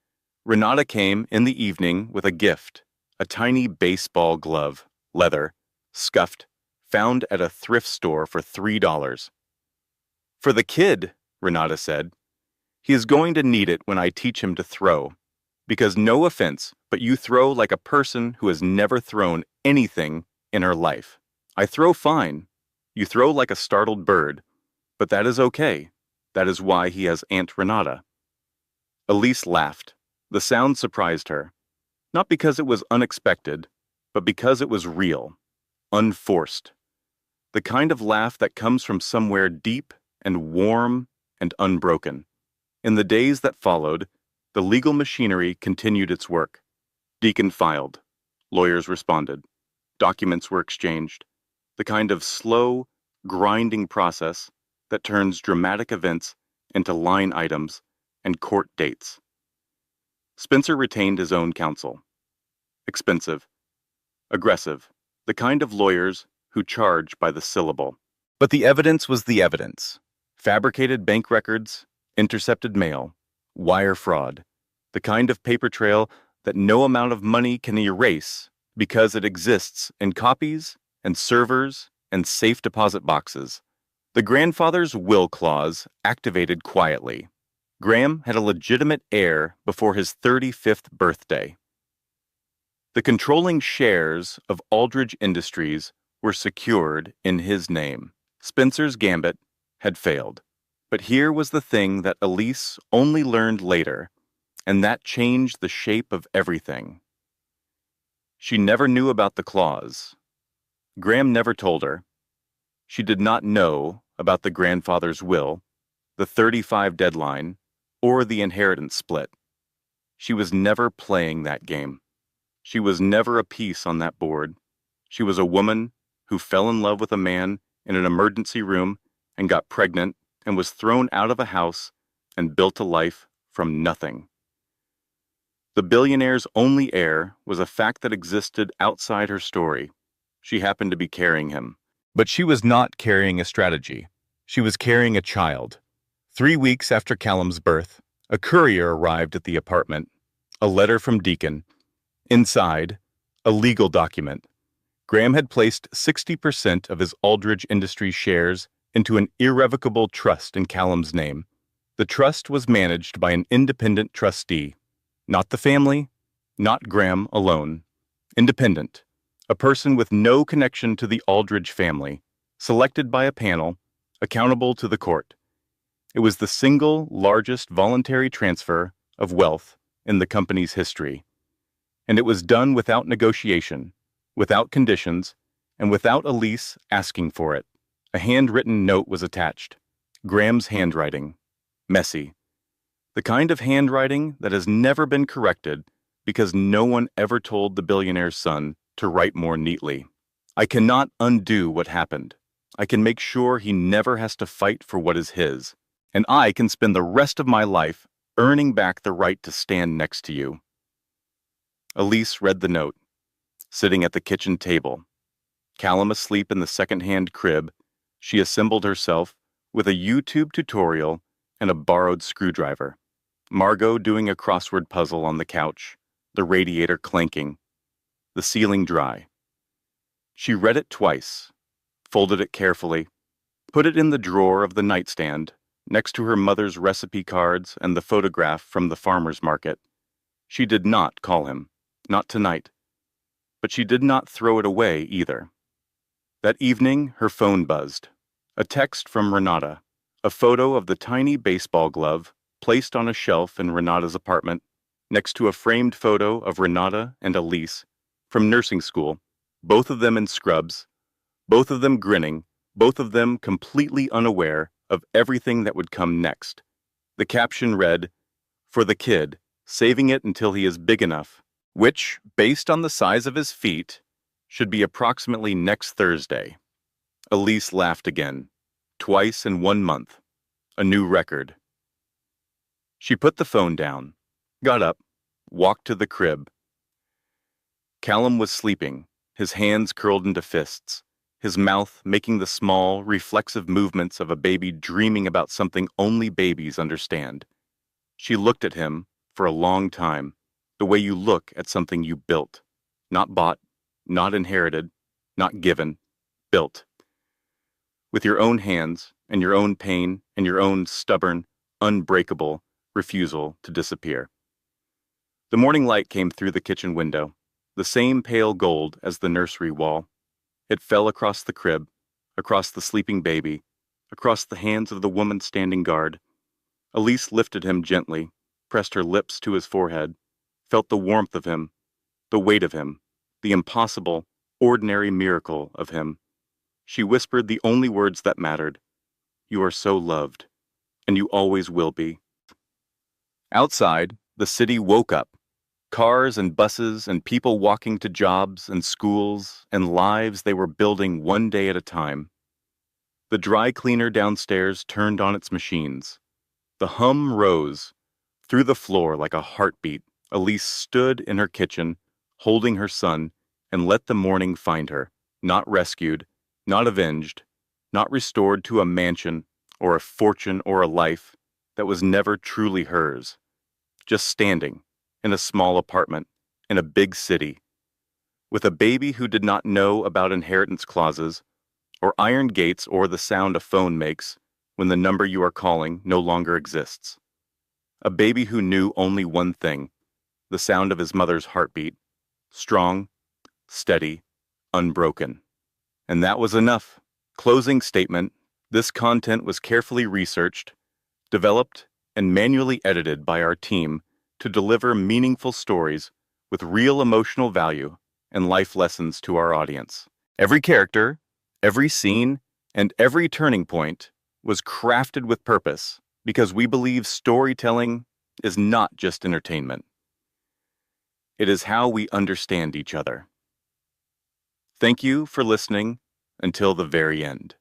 Renata came in the evening with a gift, a tiny baseball glove, leather, scuffed, found at a thrift store for $3. "For the kid," Renata said. "He is going to need it when I teach him to throw. Because no offense, but you throw like a person who has never thrown anything in her life. I throw fine. You throw like a startled bird. But that is okay. That is why he has Aunt Renata." Elise laughed. The sound surprised her. Not because it was unexpected, but because it was real, unforced. The kind of laugh that comes from somewhere deep and warm and unbroken. In the days that followed, the legal machinery continued its work. Deacon filed. Lawyers responded. Documents were exchanged. The kind of slow, grinding process that turns dramatic events into line items and court dates. Spencer retained his own counsel. Expensive. Aggressive. The kind of lawyers who charge by the syllable. But the evidence was the evidence. Fabricated bank records, intercepted mail, wire fraud. The kind of paper trail that no amount of money can erase because it exists in copies and servers and safe deposit boxes. The grandfather's will clause activated quietly. Graham had a legitimate heir before his 35th birthday. The controlling shares of Aldridge Industries were secured in his name. Spencer's gambit had failed. But here was the thing that Elise only learned later, and that changed the shape of everything. She never knew about the clause. Graham never told her. She did not know about the grandfather's will, the 35 deadline, or the inheritance split. She was never playing that game. She was never a piece on that board. She was a woman who fell in love with a man in an emergency room and got pregnant and was thrown out of a house and built a life from nothing. The billionaire's only heir was a fact that existed outside her story. She happened to be carrying him. But she was not carrying a strategy. She was carrying a child. 3 weeks after Callum's birth, a courier arrived at the apartment. A letter from Deacon. Inside, a legal document. Graham had placed 60% of his Aldridge Industries shares into an irrevocable trust in Callum's name. The trust was managed by an independent trustee, not the family, not Graham alone. Independent, a person with no connection to the Aldridge family, selected by a panel, accountable to the court. It was the single largest voluntary transfer of wealth in the company's history. And it was done without negotiation, without conditions, and without Elise asking for it. A handwritten note was attached. Graham's handwriting. Messy. The kind of handwriting that has never been corrected because no one ever told the billionaire's son to write more neatly. I cannot undo what happened. I can make sure he never has to fight for what is his, and I can spend the rest of my life earning back the right to stand next to you. Elise read the note, sitting at the kitchen table. Callum asleep in the second-hand crib, she assembled herself with a YouTube tutorial and a borrowed screwdriver. Margot doing a crossword puzzle on the couch, the radiator clanking, the ceiling dry. She read it twice, folded it carefully, put it in the drawer of the nightstand, next to her mother's recipe cards and the photograph from the farmer's market. She did not call him, not tonight. But she did not throw it away either. That evening, her phone buzzed. A text from Renata, a photo of the tiny baseball glove placed on a shelf in Renata's apartment, next to a framed photo of Renata and Elise from nursing school, both of them in scrubs, both of them grinning, both of them completely unaware of everything that would come next. The caption read, "For the kid, saving it until he is big enough," which, based on the size of his feet, should be approximately next Thursday. Elise laughed again, twice in 1 month, a new record. She put the phone down, got up, walked to the crib. Callum was sleeping, his hands curled into fists, his mouth making the small, reflexive movements of a baby dreaming about something only babies understand. She looked at him for a long time, the way you look at something you built, not bought, not inherited, not given, built. With your own hands and your own pain and your own stubborn, unbreakable refusal to disappear. The morning light came through the kitchen window, the same pale gold as the nursery wall. It fell across the crib, across the sleeping baby, across the hands of the woman standing guard. Elise lifted him gently, pressed her lips to his forehead, felt the warmth of him, the weight of him, the impossible, ordinary miracle of him. She whispered the only words that mattered. "You are so loved, and you always will be." Outside, the city woke up. Cars and buses and people walking to jobs and schools and lives they were building one day at a time. The dry cleaner downstairs turned on its machines. The hum rose through the floor like a heartbeat. Elise stood in her kitchen, holding her son, and let the morning find her, not rescued, not avenged, not restored to a mansion or a fortune or a life that was never truly hers. Just standing in a small apartment in a big city, with a baby who did not know about inheritance clauses, or iron gates or the sound a phone makes when the number you are calling no longer exists. A baby who knew only one thing, the sound of his mother's heartbeat, strong, steady, unbroken. And that was enough. Closing statement. This content was carefully researched, developed, and manually edited by our team to deliver meaningful stories with real emotional value and life lessons to our audience. Every character, every scene, and every turning point was crafted with purpose because we believe storytelling is not just entertainment. It is how we understand each other. Thank you for listening until the very end.